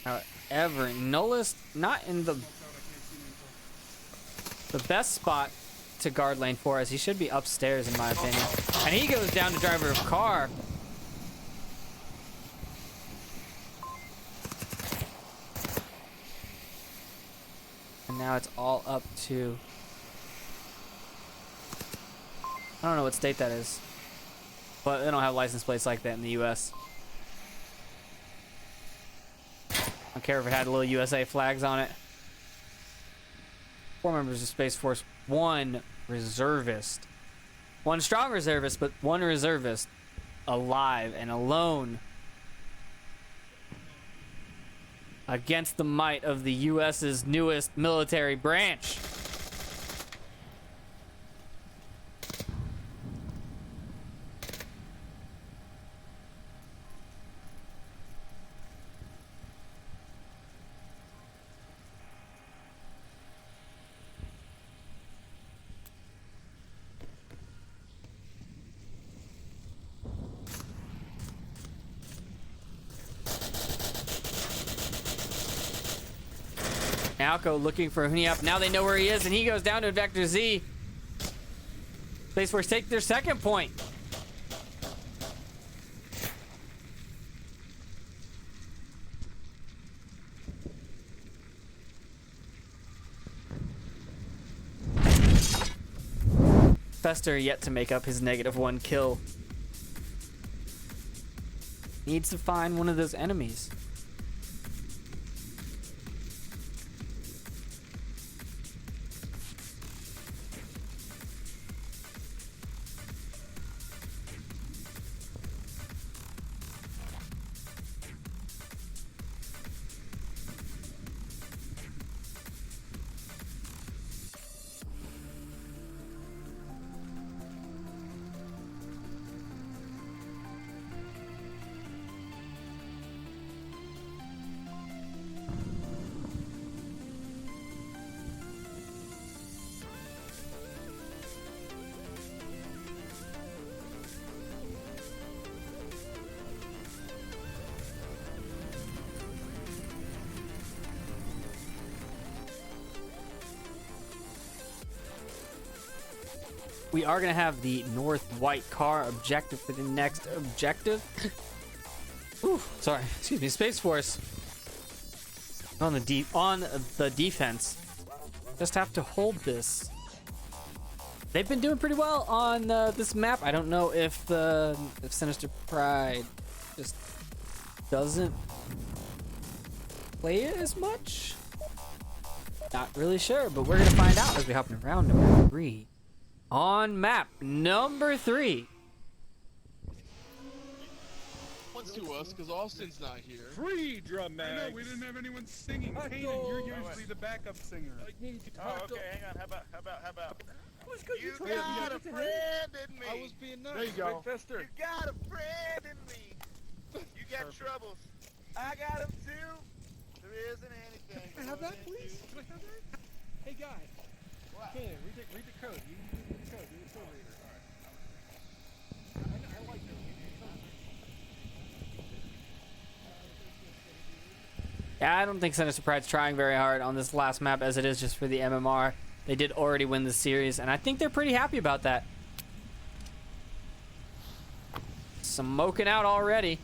However, Nola's not in the best spot to guard lane for us. He should be upstairs, in my opinion. And he goes down to driver of car. And now it's all up to... I don't know what state that is. But they don't have license plates like that in the US. I don't care if it had little USA flags on it. 4 members of SpaceForce, 1 reservist. 1 strong reservist, but 1 reservist alive and alone against the might of the US's newest military branch. Alco looking for Huniap. Now they know where he is, and he goes down to Vector Z. SpaceForce take their second point. Fester yet to make up his -1 kill. Needs to find one of those enemies. We are going to have the North White Car objective for the next objective. Ooh, sorry. Excuse me. SpaceForce on the defense. Just have to hold this. They've been doing pretty well on this map. I don't know if Sinister Pride just doesn't play it as much. Not really sure, but we're going to find out as we hop in round number 3. On map number 3. What's to us, because Austin's not here. Free drum I mag. know, we didn't have anyone singing. I Kanan, know. you're usually the backup singer. I need to Oh, talk okay, hang on. How about? What's good? You told me got a to him. friend in me. I was being nice. There you go. Big Fester. You got a friend in me. You got troubles. I got them too. There isn't anything. Can I have that, going please? into- Can I have that? Hey, guy. What? Ken, read the code. You read the code. You're the code reader. I like that. Yeah, I don't think Sinister Pride's trying very hard on this last map as it is just for the MMR. They did already win the series, and I think they're pretty happy about that. Smoking out already.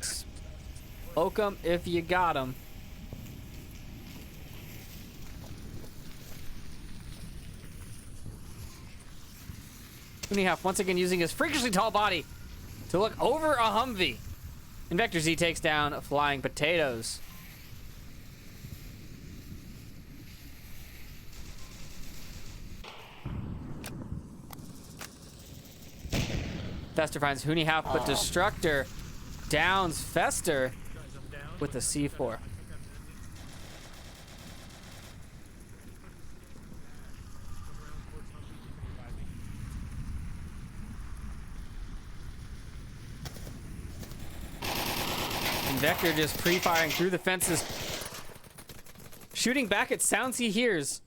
Smoke 'em if you got 'em. Unihalf once again using his freakishly tall body to look over a Humvee. And Vector Z takes down Flying Potatoes. Fester finds Hooney half, but Destructor downs Fester with the C4. Vector just pre-firing through the fences. Shooting back at sounds he hears.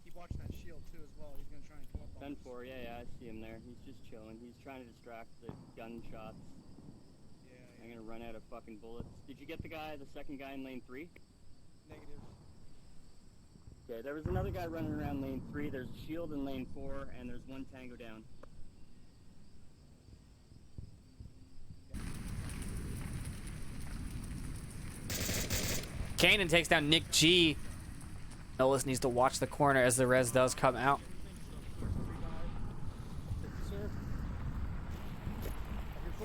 Keep watching that shield too as well. He's gonna try and come up on 10-4, yeah, I see him there. He's just chilling. He's trying to distract the gunshots. Yeah, I'm gonna run out of fucking bullets. Did you get the second guy in lane 3? negative. Okay, there was another guy running around lane 3. There's a shield in lane 4, and there's one tango down. Kanan takes down Nick G. Nolis needs to watch the corner as the res does come out.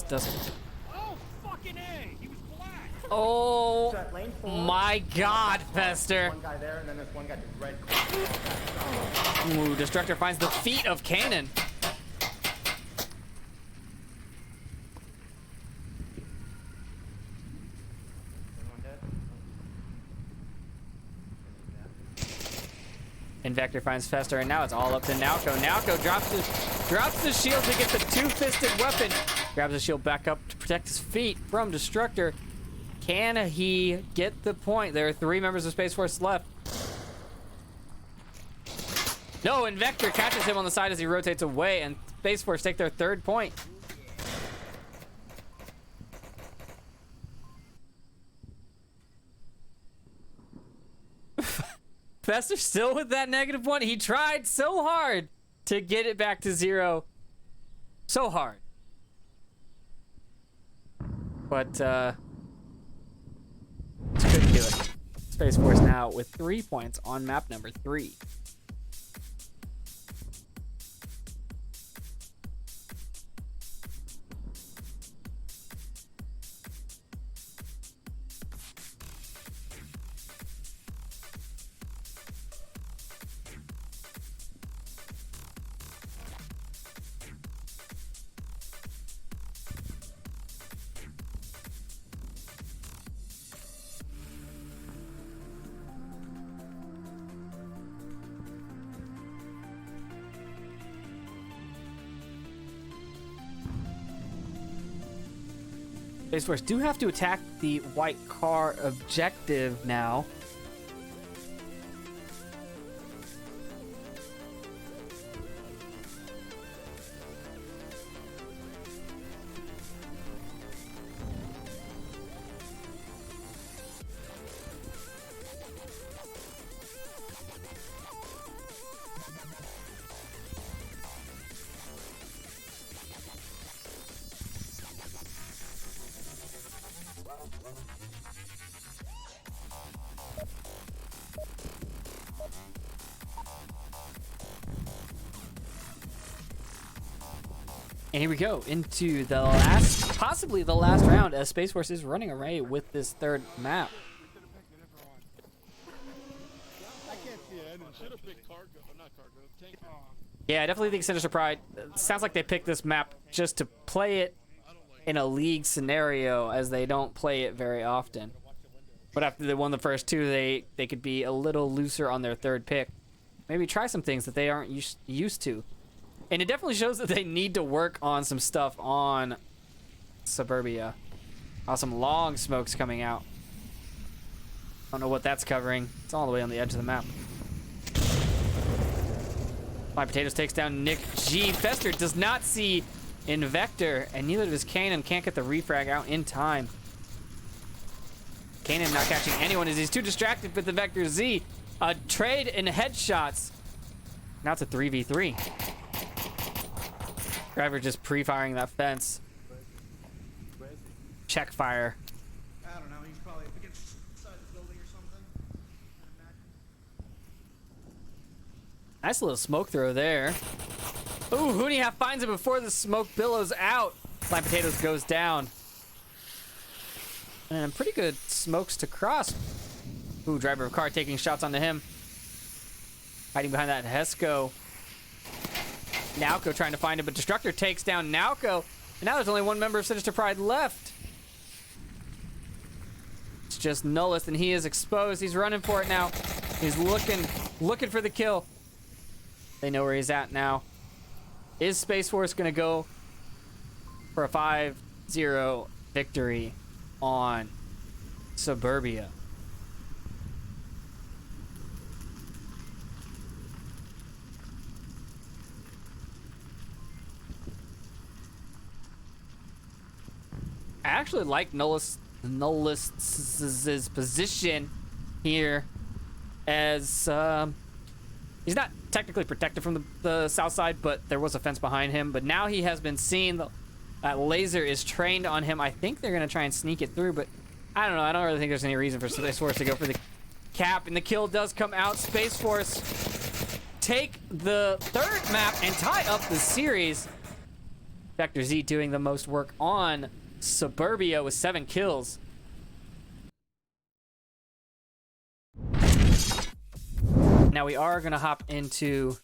Doesn't. Oh, fucking A! He was black! Oh So at lane 4, my God, Fester. one guy there, and then there's one guy with red. Ooh, Destructor finds the feet of Kanan. Anyone dead? Invector finds Fester, and now it's all up to Nalco. Nalco drops the shield to get the two-fisted weapon. Grabs the shield back up to protect his feet from Destructor. Can he get the point? There are 3 members of SpaceForce left. No, Invector catches him on the side as he rotates away, and SpaceForce take their 3rd point. Fester still with that -1. He tried so hard to get it back to 0. So hard. But, couldn't do it. SpaceForce now with 3 points on map number 3. SpaceForce do have to attack the white car objective now. And here we go into the last, possibly the last round, as SpaceForce is running away with this 3rd map. I can't see it. I should have picked cargo, not cargo. Tank. Yeah, I definitely think Sinister Pride sounds like they picked this map just to play it in a league scenario, as they don't play it very often. But after they won the first 2, they could be a little looser on their 3rd pick. Maybe try some things that they aren't used to. And it definitely shows that they need to work on some stuff on Suburbia. Some long smokes coming out. Don't know what that's covering. It's all the way on the edge of the map. My Potatoes takes down Nick G. Fester does not see Invector, and neither does Kanan. Can't get the refrag out in time. Kanan not catching anyone as he's too distracted with the Vector Z. A trade in headshots. Now it's a 3v3. Driver just pre-firing that fence. Check fire. I don't know, he's probably up against the side of the building or something. Nice little smoke throw there. Ooh, Hooney half finds it before the smoke billows out. My Potatoes goes down. And pretty good smokes to cross. Ooh, driver of car taking shots onto him. Hiding behind that Hesco. Nalco trying to find it, but Destructor takes down Nalco. And now there's only one member of Sinister Pride left. It's just Nullist, and he is exposed. He's running for it now. He's looking for the kill. They know where he's at now. Is SpaceForce gonna go for a 5-0 victory on Suburbia? I actually like Nullist's position here, as he's not technically protected from the south side, but there was a fence behind him. But now he has been seen. That laser is trained on him. I think they're going to try and sneak it through, but I don't know. I don't really think there's any reason for SpaceForce to go for the cap, and the kill does come out. SpaceForce take the third map and tie up the series. Vector Z doing the most work on Suburbia with 7 kills. Now we are gonna hop into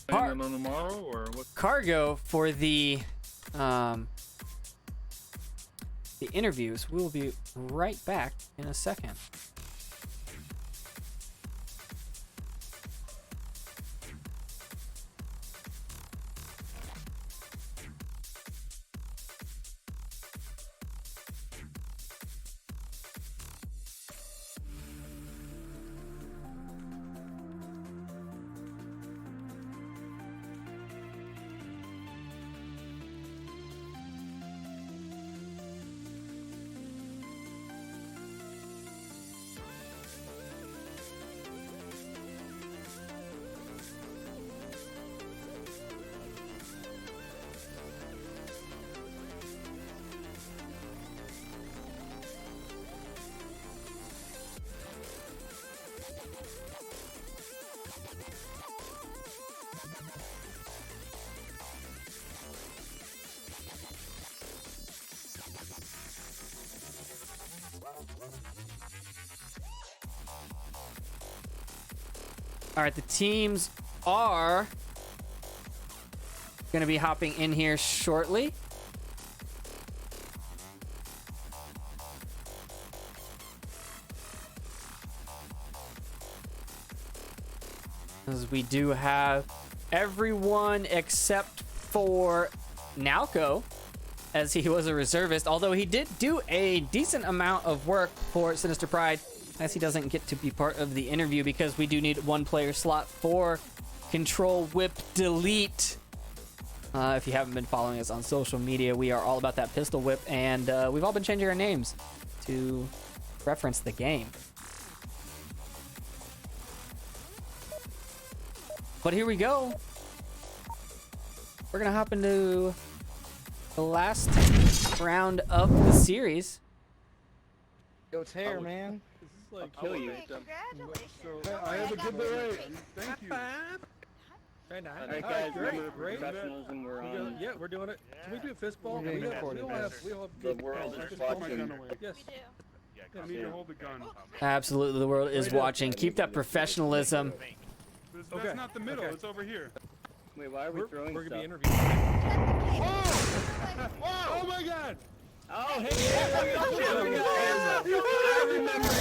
tomorrow or what? cargo for the interviews. We'll be right back in a second. All right, the teams are going to be hopping in here shortly. As we do have everyone except for Nalco, as he was a reservist, although he did do a decent amount of work for Sinister Pride, as he doesn't get to be part of the interview because we do need 1 player slot for Control Whip Delete. If you haven't been following us on social media, we are all about that pistol whip, and we've all been changing our names to reference the game. But here we go. We're gonna hop into the last round of the series. Yo, Tear, man. This is like I'll kill you. Congratulations. I have a good day. Thank you. Very nice. All right, guys, remember Great. professionalism. We're on. Yeah, we're doing it. Can we do a fist ball? Yeah, We yeah, all have The good world fist is ball. watching. Yes. I need to hold the gun. Absolutely, the world is watching. Keep that professionalism. That's not the middle. It's over here. Wait, why are we throwing We're gonna be stuff? interviewing. Oh my God! Oh, hey! I remember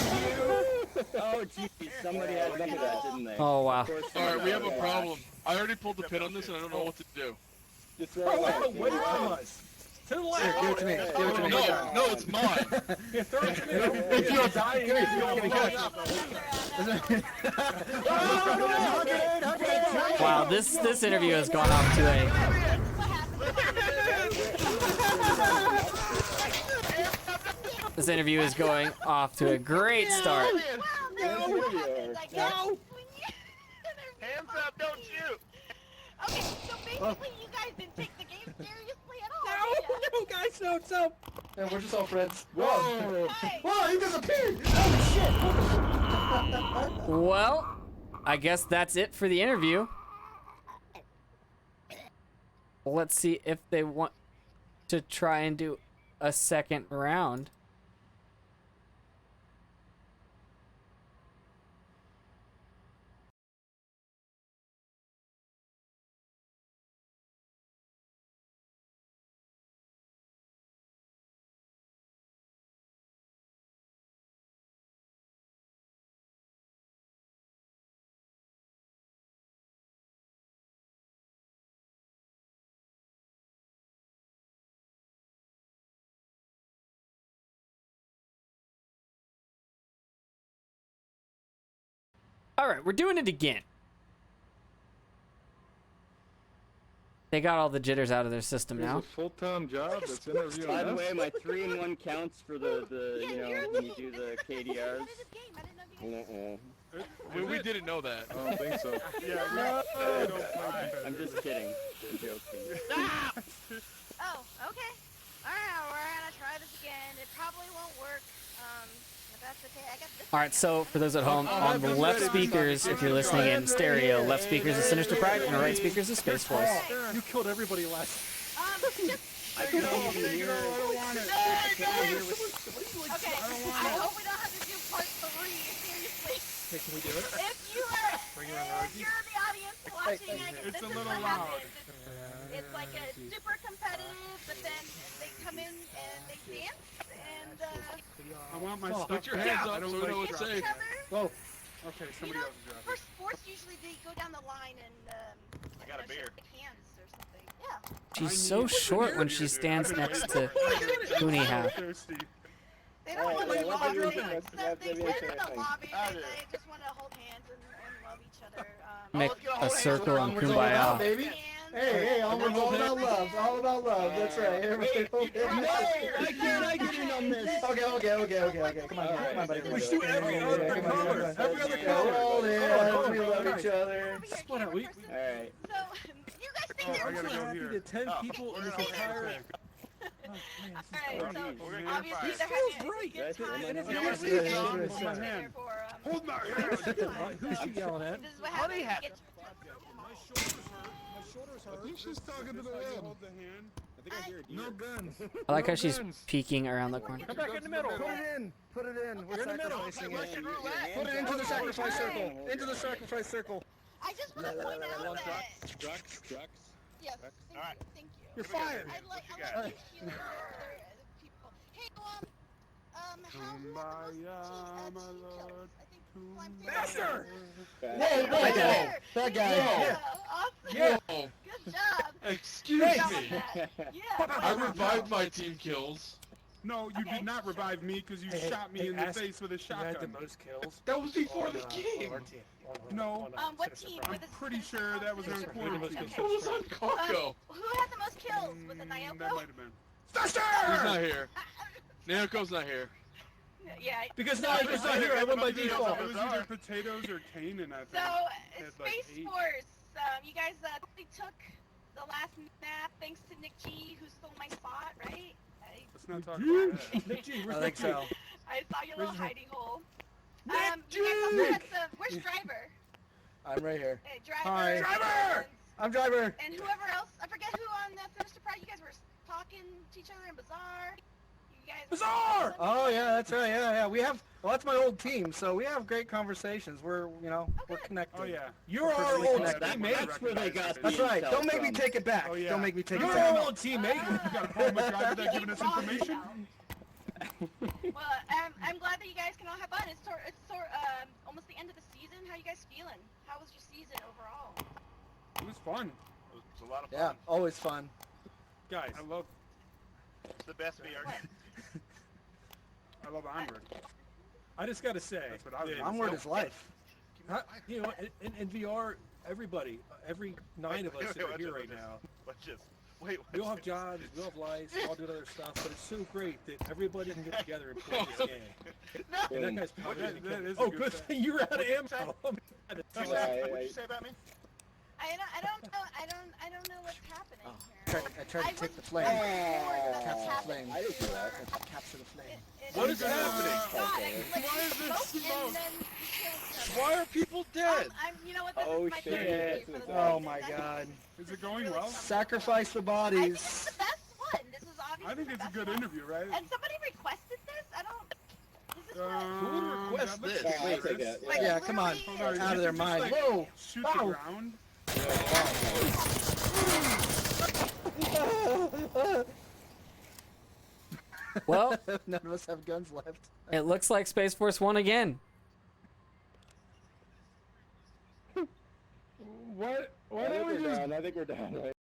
you! Oh, geez, somebody had to do that, didn't they? Oh, wow. Of course All right, we have a somebody- problem. I already pulled the pin on this, and I don't know what to do. Just throw it away. Wait from us. To the left. Give it to me. Give it to me. No, it's mine. If you're dying, Wow, this interview has gone off to a this interview is going off to a great start. No! No! Hands up, don't shoot! Okay, so basically you guys didn't take the game seriously at all. No, guys, no. And we're just all friends. Whoa! Whoa! Whoa, he disappeared! Well, I guess that's it for the interview. Let's see if they want to try and do a second round. All right, we're doing it again. They got all the jitters out of their system There's now. a full-time job that's interviewing By the us. way, my 3-in-1 counts for the Yeah, you know, you're when you thinking do this the is a KDRs. competitive game. I didn't know if you guys. We didn't know that. I don't think so. Yeah, No. we don't play I'm just kidding. I'm joking. Oh, okay. Alright, we're gonna try this again. It probably won't work. But that's okay. I got this. All right, so for those at home, on the left speakers, if you're listening in stereo, left speakers is Sinister Pride, and the right speakers is SpaceForce. You killed everybody last. Just. I can even hear. Okay. I hope we don't have to do part 3. Seriously. Okay, can we do it? If you're in the audience watching, It's this a is little what loud. happens. It's like a super competitive, but then they come in and they dance and I want my stuff. Put your hands I up don't so we like know it's hit safe. each other. Whoa. Okay, You somebody know, else is for driving. sports, usually they go down the line and I got a beer. shake hands or something. Yeah. She's so short when she stands next to Goonie Half. Thirsty. They don't want yeah, to let's love do they it. accept, they Let's sit do in it. the lobby, I they do. just want to hold hands and love each other. Make let's get a a hold hands. circle and Onward's all about, kumbaya. baby. Hands. Hey, Onward's all about love. All about love. That's right. Everybody hold No! hands. Why can't I get in on this? Okay. Come on, buddy. We shoot every other color. Every other color. Hold hands. We love each other. Why not? We Alright. So, you guys think I they're gotta go happy here. to 10 people in this entire. Alright, so We're obviously gonna they're feels having a right. good time. That's This it. is That's it. what That's we're it. here for, Hold my hand. Who's she yelling at? This is what happens. You get I think she's talking to the wind. Hold the hand. No guns. I like how she's peeking around the corner. Come back in the middle. Put it in. We're In the middle. sacrificing Russian it. roulette. Put it into the sacrifice circle. Into the sacrifice circle. I just want to point out that. Trucks. Yes, Alright. thank you. You're fired. I'd like What you to got? hear other people. Hey, who had the most team kills? I think Slime did. Master! Hey, that guy. Yeah, awesome. Yeah. Good job. Excuse Good job me. with that. Yeah. I revived my team kills. No, you did not revive me because you shot me in the face with a Who had the shotgun. most kills? That was before on, the on game. our team. No. What team? I'm pretty sure that was on Who had the quarantine. most That kills? was on Coco. Who had the most kills? Was it That Nyoko? might have been. He's not here. Naoko's not here. Yeah. Because now it's not here. I went by It default. was either potatoes or Kanan, I think. So, Had like Space 8. Force, you guys they took the last map thanks to Nick G, who stole my spot, right? Let's not talk about that. Nick G, I where's think Nick G? so. I saw your little hiding hole. Nick You guys also had some. Where's Driver? I'm right here. Hey, Driver. Hi. Driver! I'm driver. And whoever else, I forget who on the Sinister Pride. You guys were talking to each other in Bazaar. You guys. Bazaar! Oh yeah, that's right. Yeah. We have. Well, that's my old team, so we have great conversations. We're we're connected. Oh yeah. You're our Perfectly old connected. teammate. That's where they got That's the right. intel Don't make me from. take it back. Oh, yeah. Don't make me take You're it our back. old teammate. You got a problem with driver that giving us information? Well, I'm glad that you guys can all have fun. It's almost the end of the season. How you guys feeling? How was your season overall? It was fun. It was a lot of fun. Yeah, always fun. Guys, I love It's the best VR game. Onward. I just gotta say, That's what I was that- gonna Onward is life. you know, in VR, everybody, every 9 of us that are here right now, Let's just wait. we all have jobs, we all have lives, we all do other stuff, but it's so great that everybody can get together and play this game. And that guy's probably That- gonna that kill is me. a Oh, good good fact. thing you're out of ammo. What'd you say about me? I don't know what's happening here. I tried to take the flame. Capture the flame. I didn't do that. Capture the flame. What is happening? Why is there smoke? And then you killed them. Why are people dead? You know what? This Oh, is my shit. third day for the Oh season. my That's- God. Is it going well? Sacrifice the I think bodies. it's the best one. This is obviously I think the it's a best good one. interview, right? And somebody requested this? I don't. This is what. Who would request that looks this? I'll take it. Like, Yeah, come on. literally, Hold on, Out of their just, mind. like, Whoa! Shoot Wow. the ground. Well, None of us have guns left. it looks like Space Force won again. What? Why I think don't we we're just done. I think we're done, right?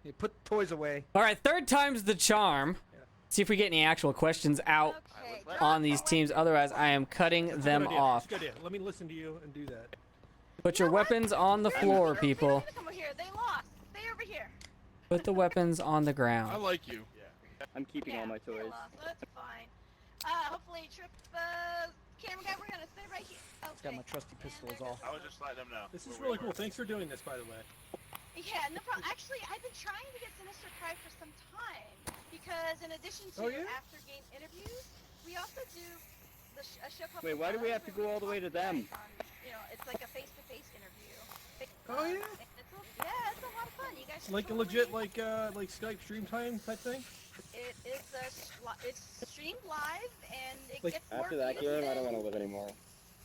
Hey, put toys away. All right, third time's the charm. See if we get any actual questions out Okay. on these teams. Otherwise, I am cutting them Good idea. off. Good idea. Let me listen to you and do that. Put your weapons on the floor, people. They come over here. They lost. Stay over here. Put the weapons on the I ground. like you. I'm keeping all my They toys. lost. That's fine. Hopefully, Trip, camera guy, we're gonna stay right here. Okay. Got my trusty pistol is all. I was just letting them know. This is really cool. Thanks for doing this, by the way. Yeah, no problem. Actually, I've been trying to get Sinister Pride for some time because in addition to after game interviews, we also do a show called. Wait, why do we have to go all the way to them? You know, it's like a face-to-face interview. Oh, yeah? It's a lot of fun. You guys should Like a totally- legit, like Skype stream time type thing? It's streamed live and it Like, gets more After that views game, I don't than- want to live anymore.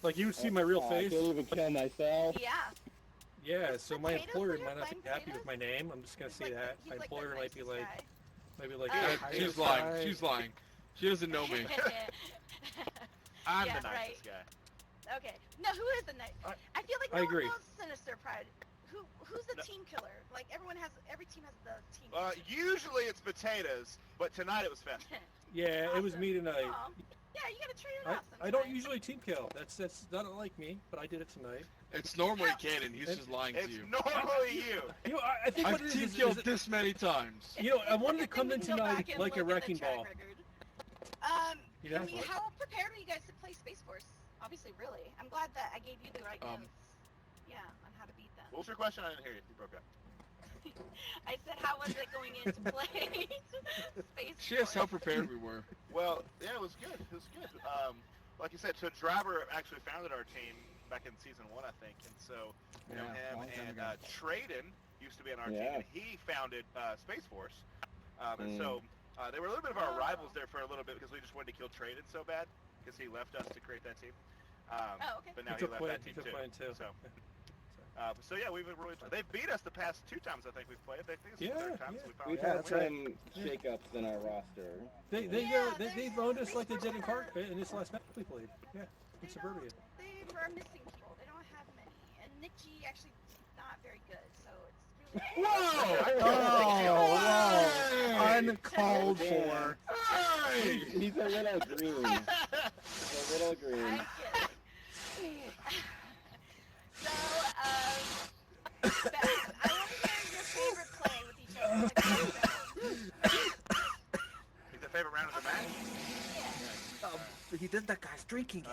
Like you would see my real I face? can't even kill myself. Yeah. Yeah, so my Potatoes employer in your might not be fine happy with my name. I'm just gonna say that. He's My like the employer might be nicest like, guy. maybe like, Yeah, "Hi, she's hi." lying. She's lying. She doesn't know me. I'm Yeah, the nicest guy. Okay. No, who is the night? I feel like I no agree. one knows Sinister Pride. Who's the team killer? Like every team has the team. Usually it's potatoes, but tonight it was Fest. Yeah, it was me tonight. Aw. Yeah, you gotta treat it I, out I don't sometimes. usually team kill. That's not like me, but I did it tonight. It's normally Cannon. He's just lying to It's you. normally you. You know, I think what I've it team is killed is, this many times. you know, I wanted to come We in can go tonight back and like a look at the wrecking track ball. record. You know? How prepared are you guys to play SpaceForce? Obviously, really. I'm glad that I gave you the right notes. Yeah, on how to beat them. What was your question? I didn't hear you. You broke up. I said, how was it going in to play SpaceForce? She asked how prepared we were. Well, yeah, it was good. It was good. Like you said, so Driver actually founded our team back in season 1, I think, and so you know him and Traden used to be on our team, and he founded SpaceForce, and so they were a little bit of our rivals there for a little bit because we just wanted to kill Traden so bad because he left us to create that team. Okay. But now He he took left that Quinn- team he took Quinn too. So yeah, we've been really. They've beat us the past 2 times I think we've played. They think it's the 3rd time. So we finally We've Yeah, had that's right. some shakeups in our roster. They've owned us like they did in Carpet in this last match we played. Yeah, in Suburbia. They are missing people. They don't have many. And Nick G actually not very good, so it's really... Oh, Uncalled for. He's a little green. He's a little I green. get it. So, Beth, I want to hear your favorite play with each other. Like, think the favorite round of the match. He did that guy's drinking.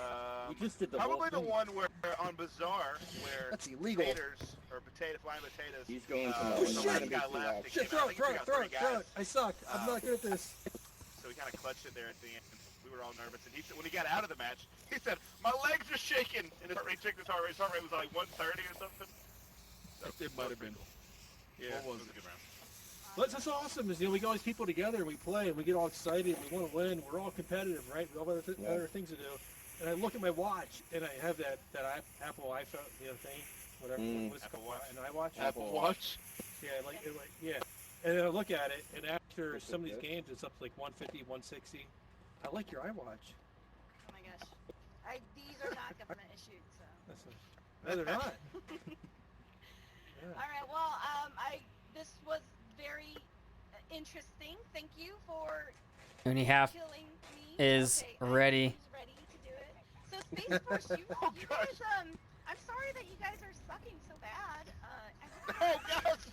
We just did the Probably the whole thing. one where on Bazaar where That's illegal. potatoes or flying potatoes. He's going to Oh, the shit. last guy left. It Shit, came out, I think we got 3 guys. I suck. I'm not good at this. So we kind of clutched it there at the end. We were all nervous, and he said when he got out of the match, he said, "My legs are shaking." And his heart rate checked. His heart rate was like 130 or something. So, It might have been. Yeah, What was it was a good round. That's awesome. Is we get all these people together and we play and we get all excited. We want to win. We're all competitive, right? We all have other things to do. And I look at my watch and I have that Apple iPhone, thing, whatever. What's it Apple called? Watch. An iWatch. Apple Watch. Yeah, yeah. And then I look at it, and after some of these games, it's up to like 150, 160. I like your iWatch. Oh my gosh. These are not government issued, so... No, they're not. All right. Well, this was very interesting. Thank you for Uni half killing me. is Okay, ready. Who's ready to do it? So Space Force, you guys, I'm sorry that you guys are sucking so bad. Oh gosh!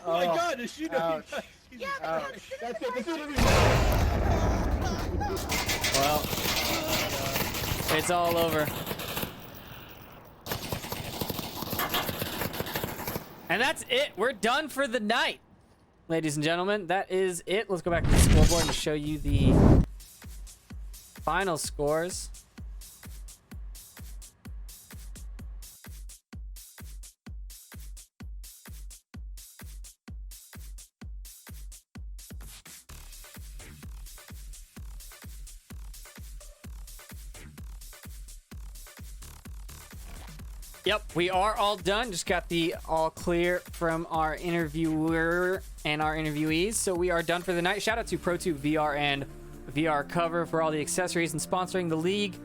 Oh my God! Does she know? Ouch. Yeah, Ouch. because That's it. This interview. Well, it's all over. And that's it. We're done for the night. Ladies and gentlemen, that is it. Let's go back to the scoreboard and show you the final scores. Yep, we are all done. Just got the all clear from our interviewer and our interviewees. So we are done for the night. Shout out to ProTube VR and VR Cover for all the accessories and sponsoring the league,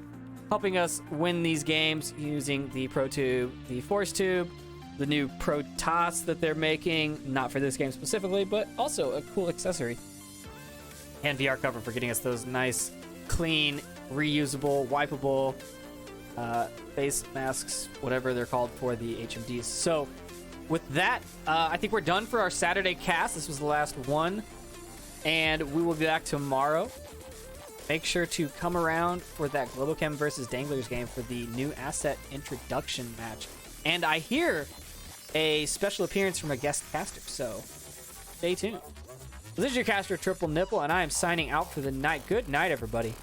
helping us win these games using the ProTube, the Force Tube, the new Protoss that they're making, not for this game specifically, but also a cool accessory. And VR cover for getting us those nice, clean, reusable, wipeable face masks, whatever they're called for the HMDs. So with that, I think we're done for our Saturday cast. This was the last one, and we will be back tomorrow. Make sure to come around for that GlobalChem versus Danglers game for the new asset introduction match. And I hear a special appearance from a guest caster, so stay tuned. This is your caster, Triple Nipple, and I am signing out for the night. Good night, everybody.